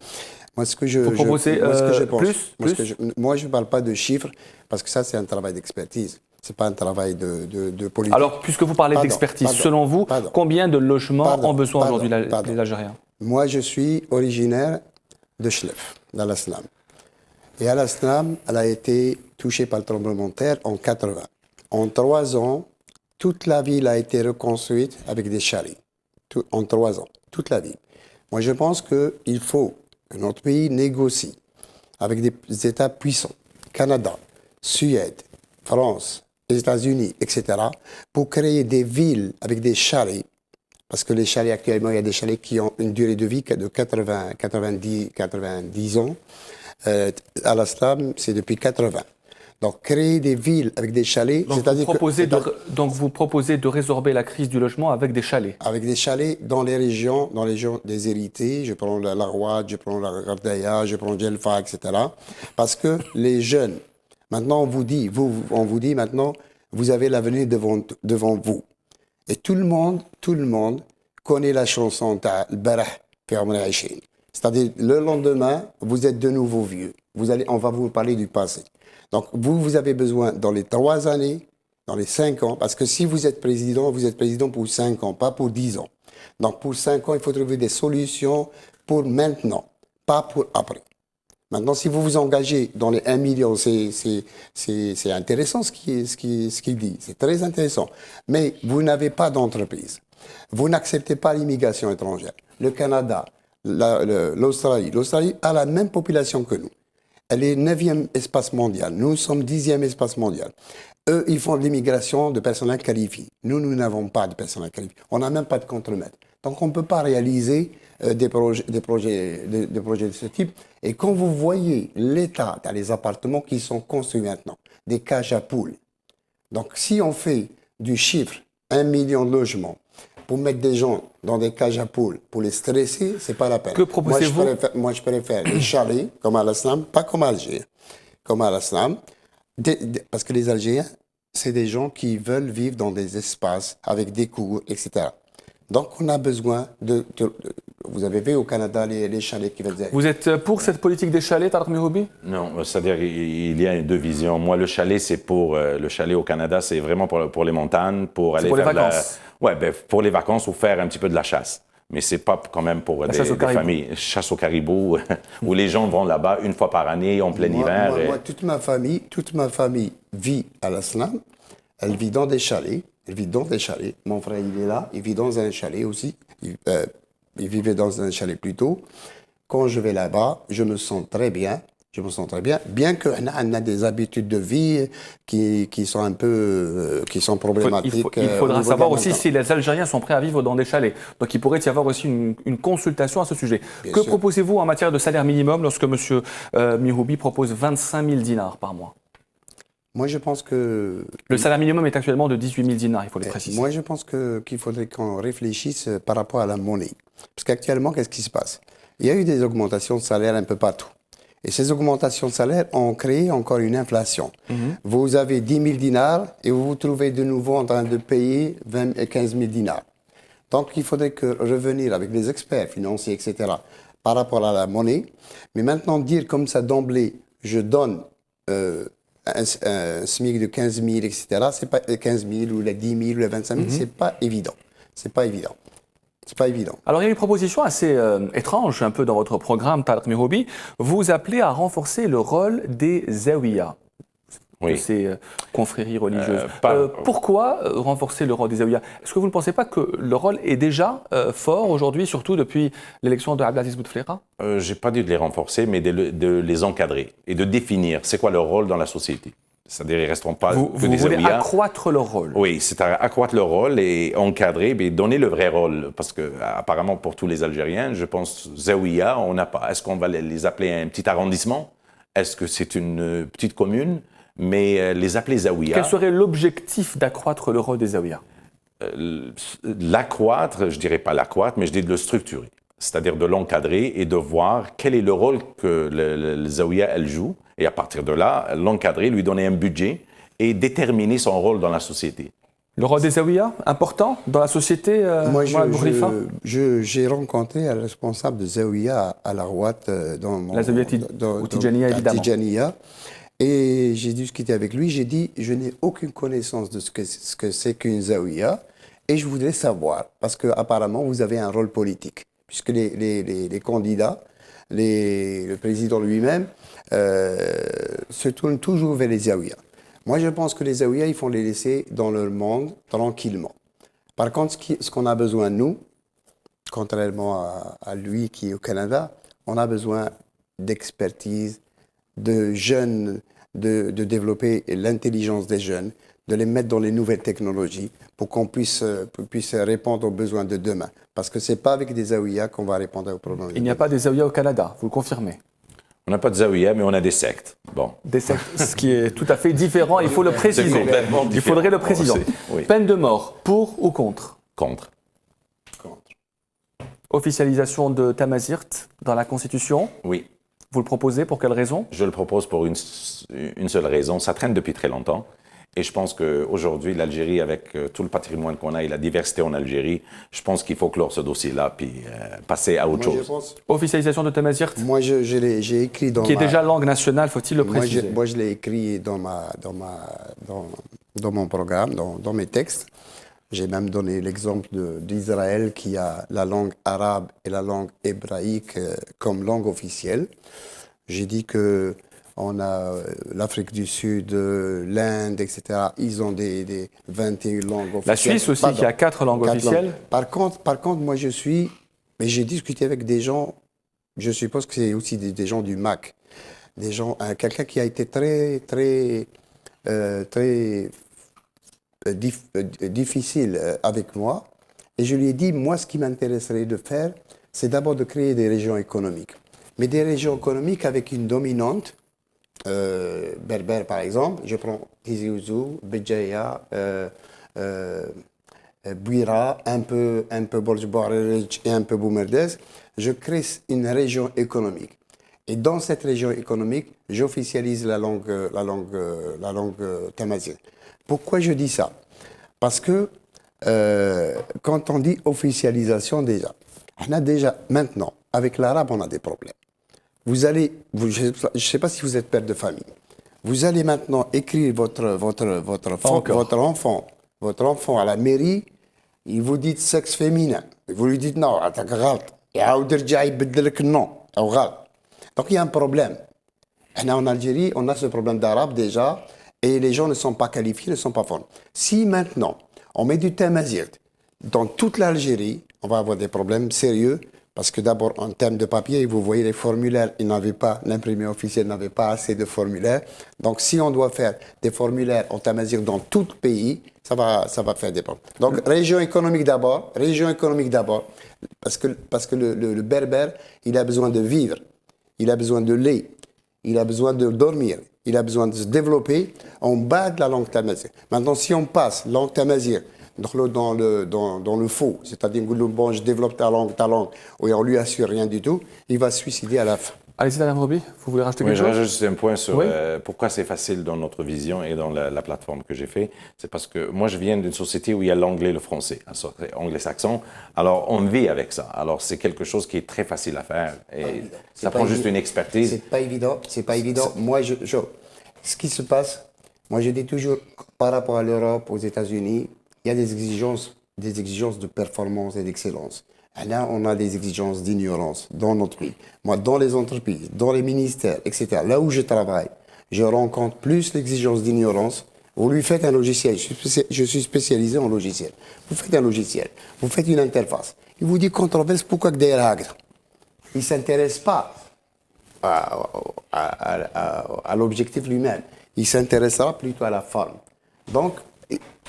Moi, vous proposez plus? Moi, je ne parle pas de chiffres, parce que ça, c'est un travail d'expertise. Ce n'est pas un travail de politique. Alors, puisque vous parlez d'expertise, selon vous, combien de logements ont besoin aujourd'hui les Algériens? Moi, je suis originaire de Chlef, d'Al-Aslam. Et Al-Aslam, elle a été touchée par le tremblement de terre en 80. En 3 ans, toute la ville a été reconstruite avec des chalets. En 3 ans, toute la ville. Moi, je pense qu'il faut que notre pays négocie avec des États puissants, Canada, Suède, France, les États-Unis, etc., pour créer des villes avec des chalets. Parce que les chalets, actuellement, il y a des chalets qui ont une durée de vie de 90 ans. Al-Aslam, c'est depuis 80. Donc, créer des villes avec des chalets, c'est-à-dire donc, vous proposez de résorber la crise du logement avec des chalets? Avec des chalets dans les régions déshéritées. Je prends la Rouad, je prends la Gardaya, je prends Djelfa, etc. Parce que les jeunes, maintenant, on vous dit maintenant, vous avez l'avenir devant vous. Et tout le monde connaît la chanson Al-Barah fi Omr Aïchin. C'est-à-dire, le lendemain, vous êtes de nouveau vieux. On va vous parler du passé. Donc, vous avez besoin, dans les 3 années, dans les 5 ans, parce que si vous êtes président pour 5 ans, pas pour 10 ans. Donc, pour 5 ans, il faut trouver des solutions pour maintenant, pas pour après. Maintenant, si vous vous engagez dans les 1 million, c'est intéressant ce qu'il dit. C'est très intéressant. Mais vous n'avez pas d'entreprise. Vous n'acceptez pas l'immigration étrangère. Le Canada, l'Australie a la même population que nous. Elle est 9e espace mondial. Nous sommes 10e espace mondial. Eux, ils font de l'immigration de personnel qualifié. Nous n'avons pas de personnel qualifié. On n'a même pas de contremaître. Donc, on ne peut pas réaliser des projets de ce type. Et quand vous voyez l'état dans les appartements qui sont construits maintenant, des cages à poules. Donc, si on fait du chiffre 1 million de logements pour mettre des gens dans des cages à poules, pour les stresser, c'est pas la peine. Que proposez-vous? Moi, je préfère les chalets, comme à Al-Aslam, pas comme à Alger, comme à Al-Aslam, parce que les Algériens, c'est des gens qui veulent vivre dans des espaces avec des cours, etc. Donc, on a besoin vous avez vu au Canada les chalets qui veulent dire. Vous êtes pour cette politique des chalets, Tarek Mihoubi? Non, c'est-à-dire il y a 2 visions. Moi, le chalet, le chalet au Canada, c'est vraiment pour les montagnes, pour aller pour les vacances. Pour les vacances ou faire un petit peu de la chasse. Mais c'est pas quand même pour des familles. Chasse au caribou, où les gens vont là-bas une fois par année, en plein hiver. Moi, toute ma famille vit à l'Aslam. Elle vit dans des chalets. Mon frère, il est là. Il vit dans un chalet aussi. Il vivait dans un chalet plus tôt. Quand je vais là-bas, je me sens très bien. Bien qu'on a des habitudes de vie qui sont un peu problématiques. Il faudra savoir aussi si les Algériens sont prêts à vivre dans des chalets. Donc il pourrait y avoir aussi une consultation à ce sujet. Que proposez-vous en matière de salaire minimum lorsque M. Mihoubi propose 25 000 dinars par mois? Moi, je pense que... Le salaire minimum est actuellement de 18 000 dinars, il faut le préciser. Moi, je pense qu'il faudrait qu'on réfléchisse par rapport à la monnaie. Parce qu'actuellement, qu'est-ce qui se passe? il y a eu des augmentations de salaire un peu partout. Et ces augmentations de salaire ont créé encore une inflation. Vous avez 10 000 dinars et vous vous trouvez de nouveau en train de payer 15 000 dinars. Donc, il faudrait revenir avec des experts financiers, etc., par rapport à la monnaie. Mais maintenant, dire comme ça d'emblée, je donne un SMIC de 15 000, etc., c'est pas 15 000 ou les 10 000 ou les 25 000, c'est pas évident. C'est pas évident. C'est pas évident. Alors, il y a une proposition assez étrange, un peu dans votre programme, Tariq Miroubi. Vous appelez à renforcer le rôle des Zawiya, de ces confréries religieuses. Pourquoi renforcer le rôle des Zawiya? Est-ce que vous ne pensez pas que le rôle est déjà fort aujourd'hui, surtout depuis l'élection de Abdelaziz Bouteflika? Je n'ai pas dit de les renforcer, mais de les encadrer et de définir c'est quoi leur rôle dans la société. C'est-à-dire qu'ils ne resteront pas vous voulez accroître leur rôle? Oui, c'est accroître leur rôle et encadrer, mais donner le vrai rôle. Parce que, apparemment, pour tous les Algériens, je pense, Zawiya, on n'a pas. Est-ce qu'on va les appeler un petit arrondissement? Est-ce que c'est une petite commune? Mais les appeler Zawiya... Quel serait l'objectif d'accroître le rôle des Zawiya? L'accroître, je ne dirais pas l'accroître, mais je dis de le structurer. C'est-à-dire de l'encadrer et de voir quel est le rôle que le Zawiya, elle joue. Et à partir de là, l'encadrer, lui donner un budget et déterminer son rôle dans la société. Le rôle des Zawiya, important dans la société? Moi, j'ai rencontré un responsable de Zawiya à la Rouate, la Zawiya Tidjaniya, évidemment. Tidjaniya, et j'ai discuté avec lui, j'ai dit, je n'ai aucune connaissance de ce que c'est qu'une Zawiya, et je voudrais savoir, parce qu'apparemment, vous avez un rôle politique, puisque les candidats, le président lui-même, se tournent toujours vers les Zawiya. Moi, je pense que les Zawiya, il faut les laisser dans leur monde tranquillement. Par contre, ce qu'on a besoin, nous, contrairement à lui qui est au Canada, on a besoin d'expertise, de jeunes, de développer l'intelligence des jeunes, de les mettre dans les nouvelles technologies pour qu'on puisse répondre aux besoins de demain. Parce que ce n'est pas avec des Zawiya qu'on va répondre aux problèmes. Il n'y a pas des Zawiya au Canada, vous le confirmez? On n'a pas de Zawiya, mais on a des sectes. Bon. Des sectes, ce qui est tout à fait différent, il faut le préciser. Il faudrait le préciser. Oui. Peine de mort, pour ou contre? Contre. Officialisation de Tamazirt dans la Constitution? Oui. Vous le proposez, pour quelle raison? Je le propose pour une seule raison. Ça traîne depuis très longtemps. Et je pense qu'aujourd'hui, l'Algérie, avec tout le patrimoine qu'on a et la diversité en Algérie, je pense qu'il faut clore ce dossier-là puis passer à autre chose. Officialisation de Tamazirt? Moi, j'ai écrit dans qui est déjà langue nationale, faut-il le préciser? Moi, je l'ai écrit dans mon programme, dans mes textes. J'ai même donné l'exemple d'Israël qui a la langue arabe et la langue hébraïque comme langue officielle. J'ai dit que on a l'Afrique du Sud, l'Inde, etc. Ils ont des 21 langues officielles. La Suisse aussi, qui a 4 langues officielles. Par contre, moi mais j'ai discuté avec des gens, je suppose que c'est aussi des gens du MAC, quelqu'un qui a été très difficile avec moi. Et je lui ai dit, moi, ce qui m'intéresserait de faire, c'est d'abord de créer des régions économiques. Mais des régions économiques avec une dominante, berbère par exemple, je prends Tizi Ouzou, Béjaïa, Bouira, un peu Borj Bouarij et un peu Boumerdez. Je crée une région économique. Et dans cette région économique, j'officialise la langue tamazight. Pourquoi je dis ça? Parce que quand on dit officialisation déjà maintenant, avec l'arabe, on a des problèmes. Je ne sais pas si vous êtes père de famille. Vous allez maintenant écrire votre enfant à la mairie, il vous dit sexe féminin. Vous lui dites non, non. Donc il y a un problème. En Algérie, on a ce problème d'arabe déjà, et les gens ne sont pas qualifiés, ne sont pas formés. Si maintenant, on met du tamazight dans toute l'Algérie, on va avoir des problèmes sérieux. Parce que d'abord, en termes de papier, vous voyez les formulaires, l'imprimé officiel n'avait pas assez de formulaires. Donc, si on doit faire des formulaires en tamazight dans tout le pays, ça va faire des problèmes. Donc, région économique d'abord, parce que le berbère, il a besoin de vivre, il a besoin de lait, il a besoin de dormir, il a besoin de se développer en bas de la langue tamazight. Maintenant, si on passe langue tamazight dans le faux. C'est-à-dire que bon, je développe ta langue, et on lui assure rien du tout, il va se suicider à la fin. Allez-y, Tadar Mehroubi, vous voulez rajouter quelque chose? Je rajoute juste un point sur Oui. pourquoi c'est facile dans notre vision et dans la plateforme que j'ai fait. C'est parce que moi, je viens d'une société où il y a l'anglais et le français, anglo-saxon. Alors, on vit avec ça. Alors, c'est quelque chose qui est très facile à faire. Et ça prend juste une expertise. C'est pas évident. Moi, ce qui se passe, moi, je dis toujours, par rapport à l'Europe, aux États-Unis, il y a des exigences de performance et d'excellence. Et là, on a des exigences d'ignorance dans notre pays. Moi, dans les entreprises, dans les ministères, etc., là où je travaille, je rencontre plus l'exigence d'ignorance. Vous lui faites un logiciel, je suis spécialisé en logiciel. Vous faites un logiciel, vous faites une interface. Il vous dit controverse, pourquoi que des règles? Il ne s'intéresse pas à l'objectif lui-même. Il s'intéressera plutôt à la forme. Donc,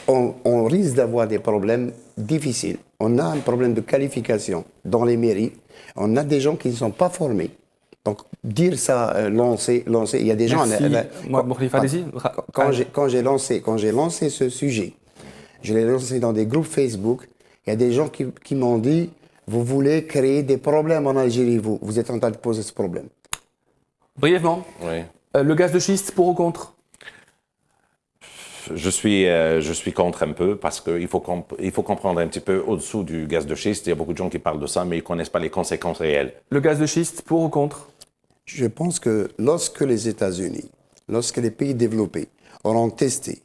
on risque d'avoir des problèmes difficiles. On a un problème de qualification dans les mairies. On a des gens qui ne sont pas formés. Donc, dire ça, lancer, il y a des gens... Quand j'ai lancé ce sujet, je l'ai lancé dans des groupes Facebook, il y a des gens qui m'ont dit, vous voulez créer des problèmes en Algérie, vous êtes en train de poser ce problème. Brièvement, Oui. Le gaz de schiste, pour ou contre? Je suis contre un peu parce qu'il faut comprendre un petit peu au-dessous du gaz de schiste. Il y a beaucoup de gens qui parlent de ça, mais ils ne connaissent pas les conséquences réelles. Le gaz de schiste, pour ou contre? Je pense que lorsque les États-Unis, lorsque les pays développés auront testé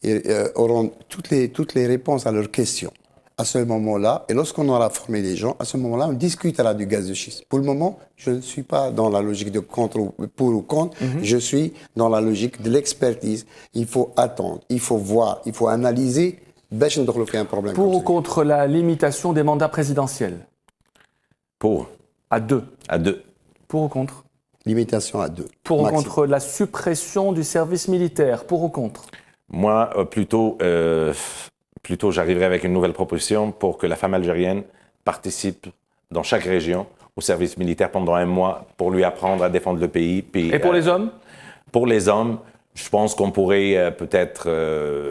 et auront toutes les réponses à leurs questions, à ce moment-là, et lorsqu'on aura formé les gens, à ce moment-là, on discutera du gaz de schiste. Pour le moment, je ne suis pas dans la logique de contre ou pour ou contre, je suis dans la logique de l'expertise. Il faut attendre, il faut voir, il faut analyser, un problème. Pour ou contre la limitation des mandats présidentiels? Pour. À 2. À 2. Pour ou contre? Limitation à 2. Pour ou contre la suppression du service militaire? Pour ou contre? Moi, plutôt, j'arriverai avec une nouvelle proposition pour que la femme algérienne participe dans chaque région au service militaire pendant 1 mois pour lui apprendre à défendre le pays. Puis, et pour les hommes? Pour les hommes, je pense qu'on pourrait peut-être...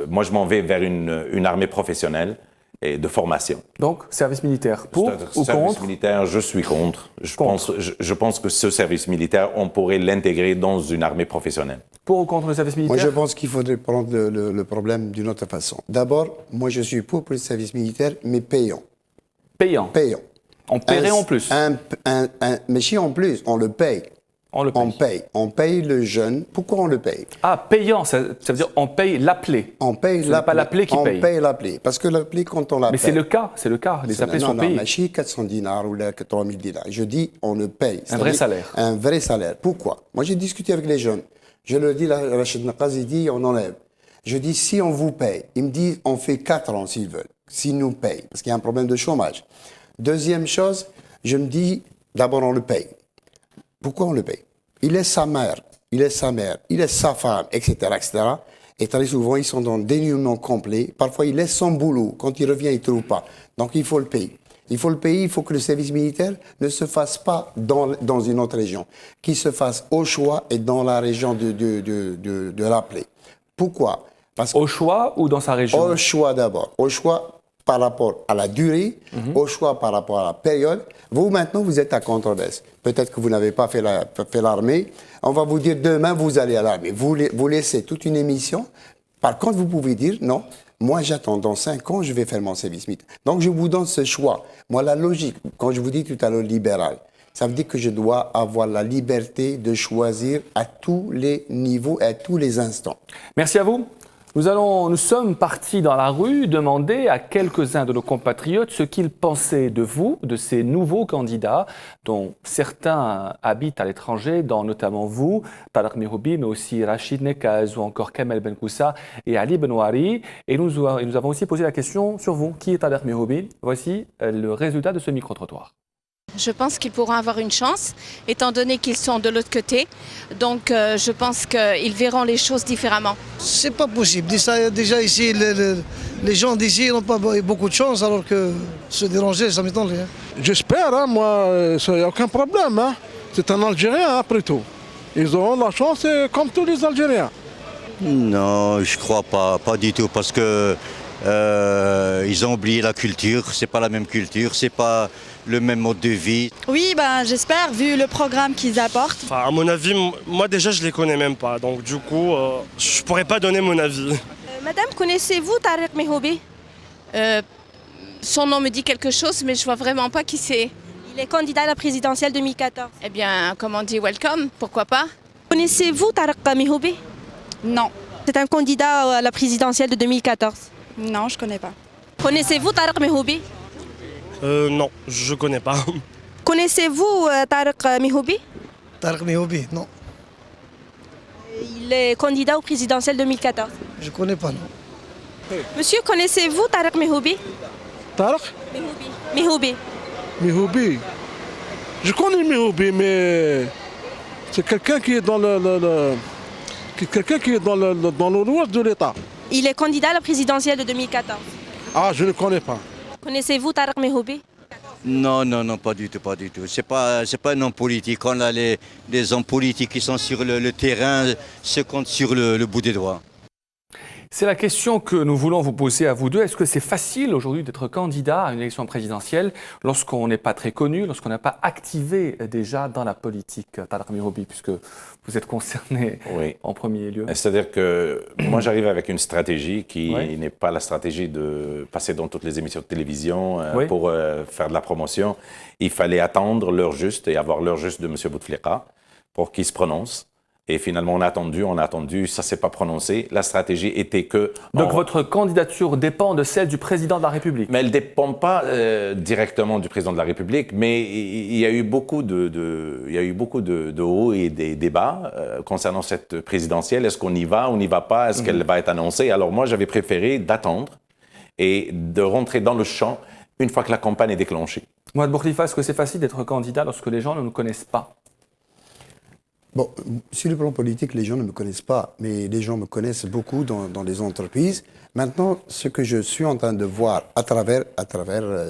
moi, je m'en vais vers une armée professionnelle et de formation. Donc, service militaire pour ou contre? Service militaire, je suis contre. Je pense que ce service militaire, on pourrait l'intégrer dans une armée professionnelle. Pour ou contre le service militaire? Moi, je pense qu'il faudrait prendre le problème d'une autre façon. D'abord, moi, je suis pour le service militaire, mais payant. Payant? Payant. On paierait en plus? Mais si en plus, on le paye. On le paye. On paye le jeune. Pourquoi on le paye? Ah, payant, ça veut dire on paye l'appelé. On paye l'appelé. Pas l'appelé qui paye. On paye l'appelé. Parce que l'appelé, quand on l'appelle... Mais c'est le cas. Les appelés sont payés. Non, mais 400 dinars ou 3000 dinars. Je dis, on le paye. Un vrai salaire. Un vrai salaire. Pourquoi? Moi, j'ai discuté avec les jeunes. Je leur dis, Rachid Naqaz, il dit, on enlève. Je dis, si on vous paye, ils me disent, on fait 4 ans s'ils veulent, s'ils nous payent, parce qu'il y a un problème de chômage. Deuxième chose, je me dis, d'abord, on le paye. Pourquoi on le paye? Il est sa mère, il est sa femme, etc., etc. Et très souvent, ils sont dans le dénuement complet. Parfois, il laisse son boulot. Quand il revient, il ne trouve pas. Donc, il faut le payer. Il faut le payer, il faut que le service militaire ne se fasse pas dans une autre région, qu'il se fasse au choix et dans la région de l'appelé. Pourquoi? Parce au choix ou dans sa région? Au choix d'abord. Au choix par rapport à la durée, au choix par rapport à la période. Vous, maintenant, vous êtes à controverse. Peut-être que vous n'avez pas fait l'armée. On va vous dire demain, vous allez à l'armée. Vous laissez toute une émission. Par contre, vous pouvez dire non. Moi, j'attends, dans 5 ans, je vais faire mon service militaire. Donc, je vous donne ce choix. Moi, la logique, quand je vous dis tout à l'heure libéral, ça veut dire que je dois avoir la liberté de choisir à tous les niveaux et à tous les instants. Merci à vous. Nous sommes partis dans la rue demander à quelques-uns de nos compatriotes ce qu'ils pensaient de vous, de ces nouveaux candidats, dont certains habitent à l'étranger, dont notamment vous, Tadar Mehroubi, mais aussi Rachid Nekaz ou encore Kamel Benkoussa et Ali Benouari. Et nous avons aussi posé la question sur vous. Qui est Tadar Mehroubi? Voici le résultat de ce micro-trottoir. Je pense qu'ils pourront avoir une chance, étant donné qu'ils sont de l'autre côté. Donc, je pense qu'ils verront les choses différemment. C'est pas possible. Déjà ici, les gens d'ici n'ont pas beaucoup de chance, alors que se déranger, ça m'étonnerait. J'espère, hein, moi, il n'y a aucun problème. Hein. C'est un Algérien, après tout. Ils auront la chance comme tous les Algériens. Non, je crois pas du tout, parce que Ils ont oublié la culture, c'est pas la même culture, c'est pas le même mode de vie. Oui, j'espère, vu le programme qu'ils apportent. Enfin, à mon avis, moi déjà je les connais même pas, donc du coup, je pourrais pas donner mon avis. Madame, connaissez-vous Tarek Mehoubi? Son nom me dit quelque chose, mais je vois vraiment pas qui c'est. Il est candidat à la présidentielle 2014. Eh bien, comme on dit, welcome, pourquoi pas? Connaissez-vous Tarek Mehoubi? Non. C'est un candidat à la présidentielle de 2014. Non, je connais pas. Connaissez-vous Tarek Mehoubi? Non, je connais pas. Connaissez-vous Tarek Mehoubi? Tarek Mehoubi, non. Il est candidat au présidentiel 2014. Je connais pas, non. Monsieur, connaissez-vous Tarek Mehoubi? Tarek Mehoubi. Mehoubi. Je connais Mehoubi, mais c'est quelqu'un qui est dans quelqu'un qui est dans l'ouest de l'État. Il est candidat à la présidentielle de 2014. Ah, je ne connais pas. Connaissez-vous Tarek Mehoubi? Non, pas du tout, pas du tout. C'est pas un homme politique. On a les hommes politiques qui sont sur le terrain, se comptent sur le bout des doigts. C'est la question que nous voulons vous poser à vous deux. Est-ce que c'est facile aujourd'hui d'être candidat à une élection présidentielle lorsqu'on n'est pas très connu, lorsqu'on n'a pas activé déjà dans la politique, Tarek Mehoubi, puisque vous êtes concerné en premier lieu? C'est-à-dire que moi, j'arrive avec une stratégie qui n'est pas la stratégie de passer dans toutes les émissions de télévision pour faire de la promotion. Il fallait attendre l'heure juste et avoir l'heure juste de M. Bouteflika pour qu'il se prononce. Et finalement, on a attendu, ça ne s'est pas prononcé. La stratégie était que... Donc votre candidature dépend de celle du président de la République? Mais elle ne dépend pas directement du président de la République, mais il y a eu beaucoup de hauts et des bas concernant cette présidentielle. Est-ce qu'on y va, on n'y va pas? Est-ce qu'elle va être annoncée? Alors moi, j'avais préféré d'attendre et de rentrer dans le champ une fois que la campagne est déclenchée. Mohamed Bourkhlifa, est-ce que c'est facile d'être candidat lorsque les gens ne nous connaissent pas? Bon, sur le plan politique, les gens ne me connaissent pas, mais les gens me connaissent beaucoup dans les entreprises. Maintenant, ce que je suis en train de voir à travers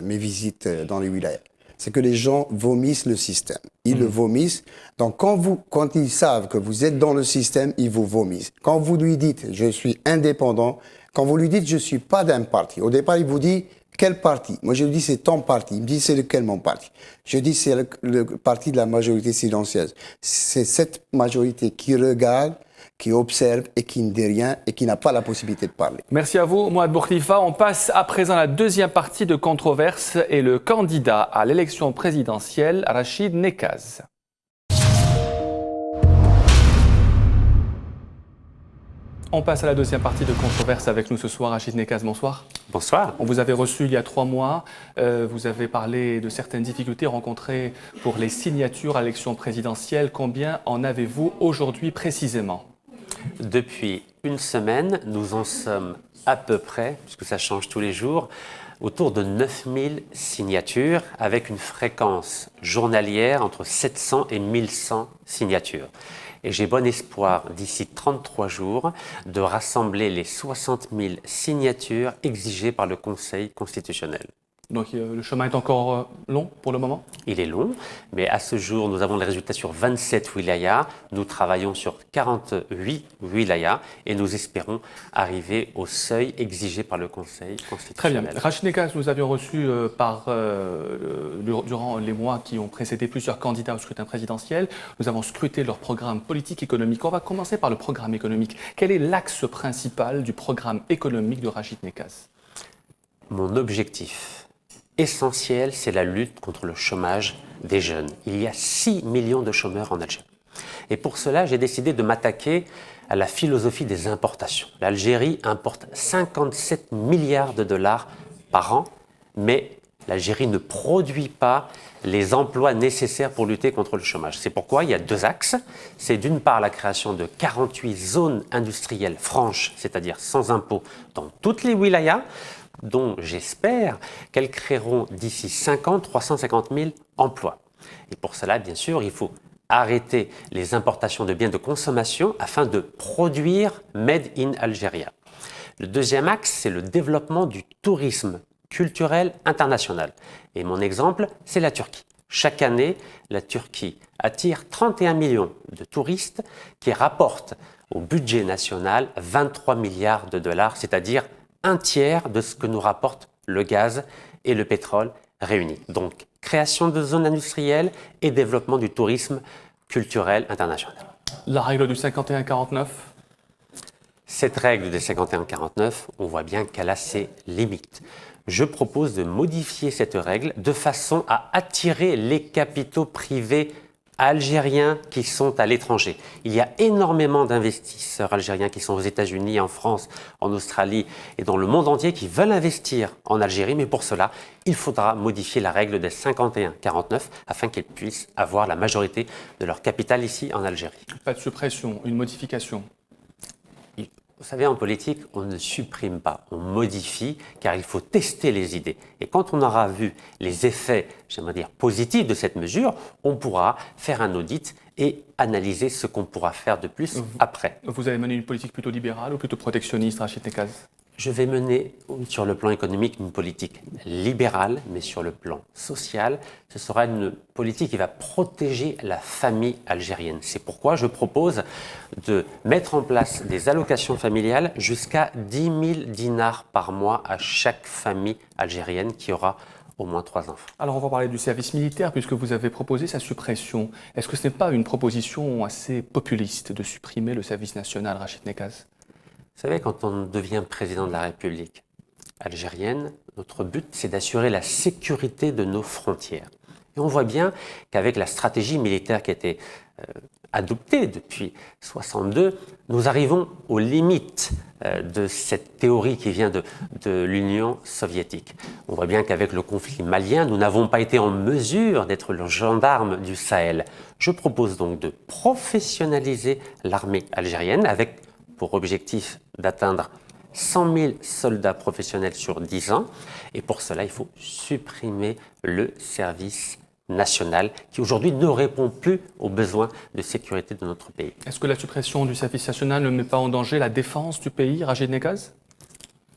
mes visites dans les wilayas, c'est que les gens vomissent le système. Ils le vomissent. Donc, quand ils savent que vous êtes dans le système, ils vous vomissent. Quand vous lui dites « je suis indépendant », quand vous lui dites « je ne suis pas d'un parti », au départ, il vous dit « quel parti ?» Moi, je lui dis « c'est ton parti ». Il me dit « c'est lequel mon parti ?» Je dis « c'est le parti de la majorité silencieuse ». C'est cette majorité qui regarde, qui observe et qui ne dit rien et qui n'a pas la possibilité de parler. Merci à vous, Mohamed Bourkhlifa. On passe à présent à la deuxième partie de controverse et le candidat à l'élection présidentielle, Rachid Nekaz. On passe à la deuxième partie de controverse avec nous ce soir. Rachid Nekaz, bonsoir. Bonsoir. On vous avait reçu il y a 3 mois. Vous avez parlé de certaines difficultés rencontrées pour les signatures à l'élection présidentielle. Combien en avez-vous aujourd'hui précisément? Depuis une semaine, nous en sommes à peu près, puisque ça change tous les jours, autour de 9000 signatures avec une fréquence journalière entre 700 et 1100 signatures. Et j'ai bon espoir, d'ici 33 jours, de rassembler les 60 000 signatures exigées par le Conseil constitutionnel. Donc le chemin est encore long pour le moment? Il est long, mais à ce jour, nous avons les résultats sur 27 wilayas. Nous travaillons sur 48 wilayas et nous espérons arriver au seuil exigé par le Conseil constitutionnel. Très bien. Rachid Nekaz, nous avions reçu durant les mois qui ont précédé plusieurs candidats au scrutin présidentiel. Nous avons scruté leur programme politique économique. On va commencer par le programme économique. Quel est l'axe principal du programme économique de Rachid Nekaz? Mon objectif essentiel, c'est la lutte contre le chômage des jeunes. Il y a 6 millions de chômeurs en Algérie. Et pour cela, j'ai décidé de m'attaquer à la philosophie des importations. L'Algérie importe 57 milliards de dollars par an, mais l'Algérie ne produit pas les emplois nécessaires pour lutter contre le chômage. C'est pourquoi il y a 2 axes. C'est d'une part la création de 48 zones industrielles franches, c'est-à-dire sans impôts, dans toutes les wilayas, dont j'espère qu'elles créeront d'ici 5 ans 350 000 emplois. Et pour cela, bien sûr, il faut arrêter les importations de biens de consommation afin de produire Made in Algeria. Le deuxième axe, c'est le développement du tourisme culturel international. Et mon exemple, c'est la Turquie. Chaque année, la Turquie attire 31 millions de touristes qui rapportent au budget national 23 milliards de dollars, c'est-à-dire un tiers de ce que nous rapporte le gaz et le pétrole réunis. Donc, création de zones industrielles et développement du tourisme culturel international. La règle du 51-49 ? Cette règle des 51-49, on voit bien qu'elle a ses limites. Je propose de modifier cette règle de façon à attirer les capitaux privés algériens qui sont à l'étranger. Il y a énormément d'investisseurs algériens qui sont aux États-Unis, en France, en Australie et dans le monde entier qui veulent investir en Algérie, mais pour cela, il faudra modifier la règle des 51-49 afin qu'ils puissent avoir la majorité de leur capital ici en Algérie. Pas de suppression, une modification. Vous savez, en politique, on ne supprime pas, on modifie, car il faut tester les idées. Et quand on aura vu les effets, j'aimerais dire, positifs de cette mesure, on pourra faire un audit et analyser ce qu'on pourra faire de plus après. Vous avez mené une politique plutôt libérale ou plutôt protectionniste, Rachid Nekaz ? Je vais mener, sur le plan économique, une politique libérale, mais sur le plan social, ce sera une politique qui va protéger la famille algérienne. C'est pourquoi je propose de mettre en place des allocations familiales jusqu'à 10 000 dinars par mois à chaque famille algérienne qui aura au moins 3 enfants. Alors on va parler du service militaire puisque vous avez proposé sa suppression. Est-ce que ce n'est pas une proposition assez populiste de supprimer le service national, Rachid Nekaz ? Vous savez, quand on devient président de la République algérienne, notre but, c'est d'assurer la sécurité de nos frontières. Et on voit bien qu'avec la stratégie militaire qui a été adoptée depuis 1962, nous arrivons aux limites de cette théorie qui vient de l'Union soviétique. On voit bien qu'avec le conflit malien, nous n'avons pas été en mesure d'être le gendarme du Sahel. Je propose donc de professionnaliser l'armée algérienne avec pour objectif d'atteindre 100 000 soldats professionnels sur 10 ans. Et pour cela, il faut supprimer le service national qui aujourd'hui ne répond plus aux besoins de sécurité de notre pays. Est-ce que la suppression du service national ne met pas en danger la défense du pays, Rachid Nekaz ?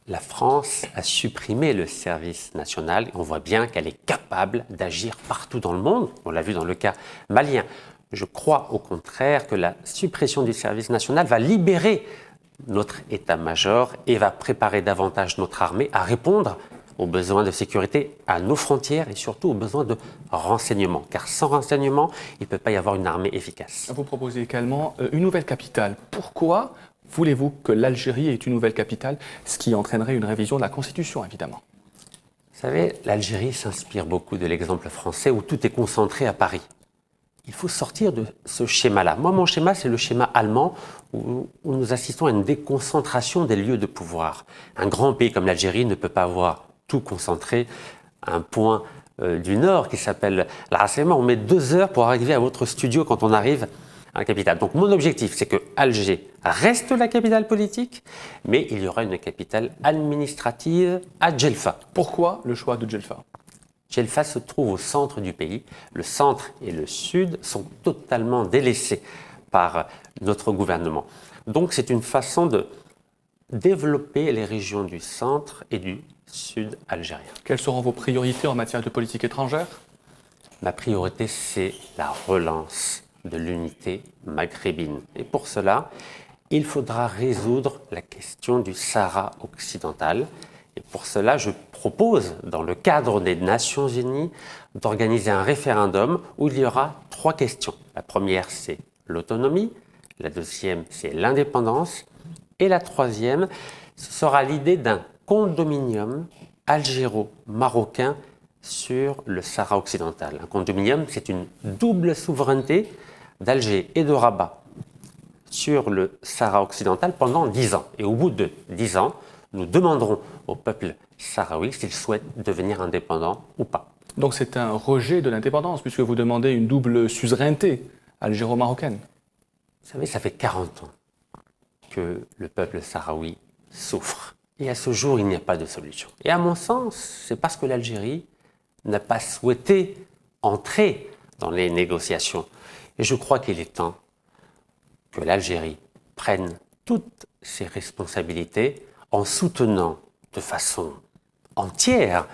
La France a supprimé le service national et on voit bien qu'elle est capable d'agir partout dans le monde. On l'a vu dans le cas malien. Je crois au contraire que la suppression du service national va libérer notre état-major et va préparer davantage notre armée à répondre aux besoins de sécurité à nos frontières et surtout aux besoins de renseignement. Car sans renseignement, il ne peut pas y avoir une armée efficace. Vous proposez également une nouvelle capitale. Pourquoi voulez-vous que l'Algérie ait une nouvelle capitale, ce qui entraînerait une révision de la Constitution, évidemment ? Vous savez, l'Algérie s'inspire beaucoup de l'exemple français où tout est concentré à Paris. Il faut sortir de ce schéma-là. Moi, mon schéma, c'est le schéma allemand où nous assistons à une déconcentration des lieux de pouvoir. Un grand pays comme l'Algérie ne peut pas avoir tout concentré à un point du nord qui s'appelle l'Arasema. On met 2 heures pour arriver à votre studio quand on arrive à la capitale. Donc mon objectif, c'est que Alger reste la capitale politique, mais il y aura une capitale administrative à Djelfa. Pourquoi le choix de Djelfa ? Djelfa se trouve au centre du pays. Le centre et le sud sont totalement délaissés par notre gouvernement. Donc c'est une façon de développer les régions du centre et du sud algérien. Quelles seront vos priorités en matière de politique étrangère ? Ma priorité, c'est la relance de l'unité maghrébine. Et pour cela, il faudra résoudre la question du Sahara occidental. Et pour cela, je propose, dans le cadre des Nations Unies, d'organiser un référendum où il y aura 3 questions. La première, c'est l'autonomie. La deuxième, c'est l'indépendance. Et la troisième, ce sera l'idée d'un condominium algéro-marocain sur le Sahara occidental. Un condominium, c'est une double souveraineté d'Alger et de Rabat sur le Sahara occidental pendant 10 ans. Et au bout de 10 ans, nous demanderons au peuple sahraoui s'il souhaite devenir indépendant ou pas. Donc c'est un rejet de l'indépendance, puisque vous demandez une double suzeraineté algéro-marocaine. Vous savez, ça fait 40 ans que le peuple sahraoui souffre. Et à ce jour, il n'y a pas de solution. Et à mon sens, c'est parce que l'Algérie n'a pas souhaité entrer dans les négociations. Et je crois qu'il est temps que l'Algérie prenne toutes ses responsabilités en soutenant de façon entière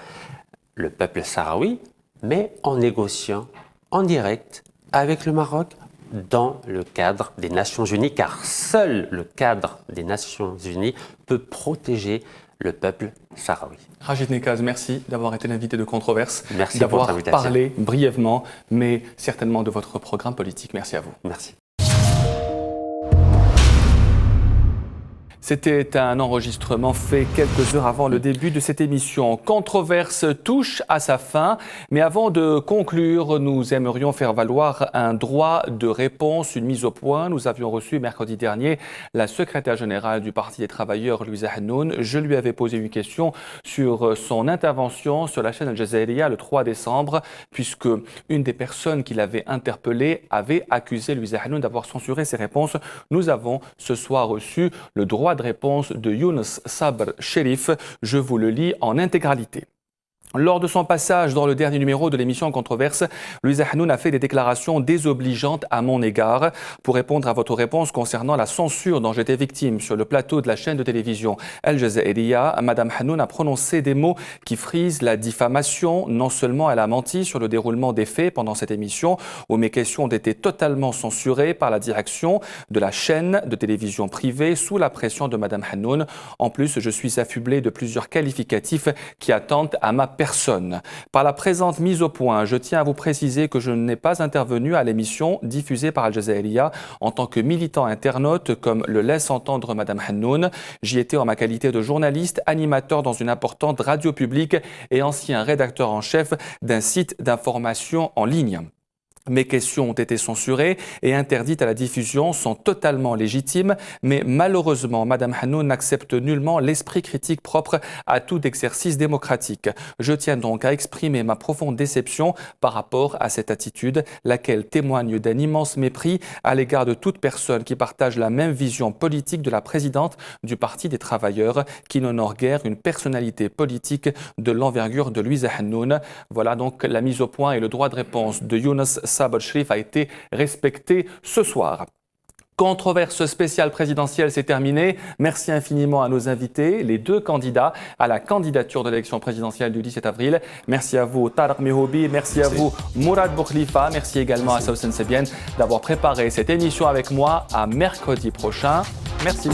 le peuple sahraoui, mais en négociant en direct avec le Maroc dans le cadre des Nations Unies, car seul le cadre des Nations Unies peut protéger le peuple sahraoui. Rachid Nekaz, merci d'avoir été l'invité de Controverse. Merci d'avoir pour votre invitation. parlé brièvement, mais certainement de votre programme politique. Merci à vous. Merci. C'était un enregistrement fait quelques heures avant le début de cette émission. Controverse touche à sa fin, mais avant de conclure, nous aimerions faire valoir un droit de réponse, une mise au point. Nous avions reçu mercredi dernier la secrétaire générale du Parti des Travailleurs, Louisa Hanoun. Je lui avais posé une question sur son intervention sur la chaîne Al Jazeera le 3 décembre, puisque une des personnes qui l'avait interpellée avait accusé Louisa Hanoun d'avoir censuré ses réponses. Nous avons ce soir reçu le droit de réponse de Younes Sabr Sherif. Je vous le lis en intégralité. Lors de son passage dans le dernier numéro de l'émission Controverse, Louisa Hanoun a fait des déclarations désobligeantes à mon égard. Pour répondre à votre réponse concernant la censure dont j'étais victime sur le plateau de la chaîne de télévision Al Jazeera, Madame Hanoun a prononcé des mots qui frisent la diffamation. Non seulement elle a menti sur le déroulement des faits pendant cette émission, où mes questions ont été totalement censurées par la direction de la chaîne de télévision privée sous la pression de Madame Hanoun. En plus, je suis affublé de plusieurs qualificatifs qui attentent à ma personne. Par la présente mise au point, je tiens à vous préciser que je n'ai pas intervenu à l'émission diffusée par Al Jazeera en tant que militant internaute, comme le laisse entendre Madame Hanoun. J'y étais en ma qualité de journaliste, animateur dans une importante radio publique et ancien rédacteur en chef d'un site d'information en ligne. Mes questions ont été censurées et interdites à la diffusion, sont totalement légitimes, mais malheureusement, Madame Hanoun n'accepte nullement l'esprit critique propre à tout exercice démocratique. Je tiens donc à exprimer ma profonde déception par rapport à cette attitude, laquelle témoigne d'un immense mépris à l'égard de toute personne qui partage la même vision politique de la présidente du Parti des Travailleurs, qui n'honore guère une personnalité politique de l'envergure de Louisa Hanoun. Voilà donc la mise au point et le droit de réponse de Younes Sabr Sherif a été respecté ce soir. Controverse spéciale présidentielle, c'est terminé. Merci infiniment à nos invités, les deux candidats à la candidature de l'élection présidentielle du 17 avril. Merci à vous, Tarek Mehoubi. Merci à vous, Mourad Boukhlifa. Merci également à Soussen Sebienne d'avoir préparé cette émission avec moi. À mercredi prochain. Merci.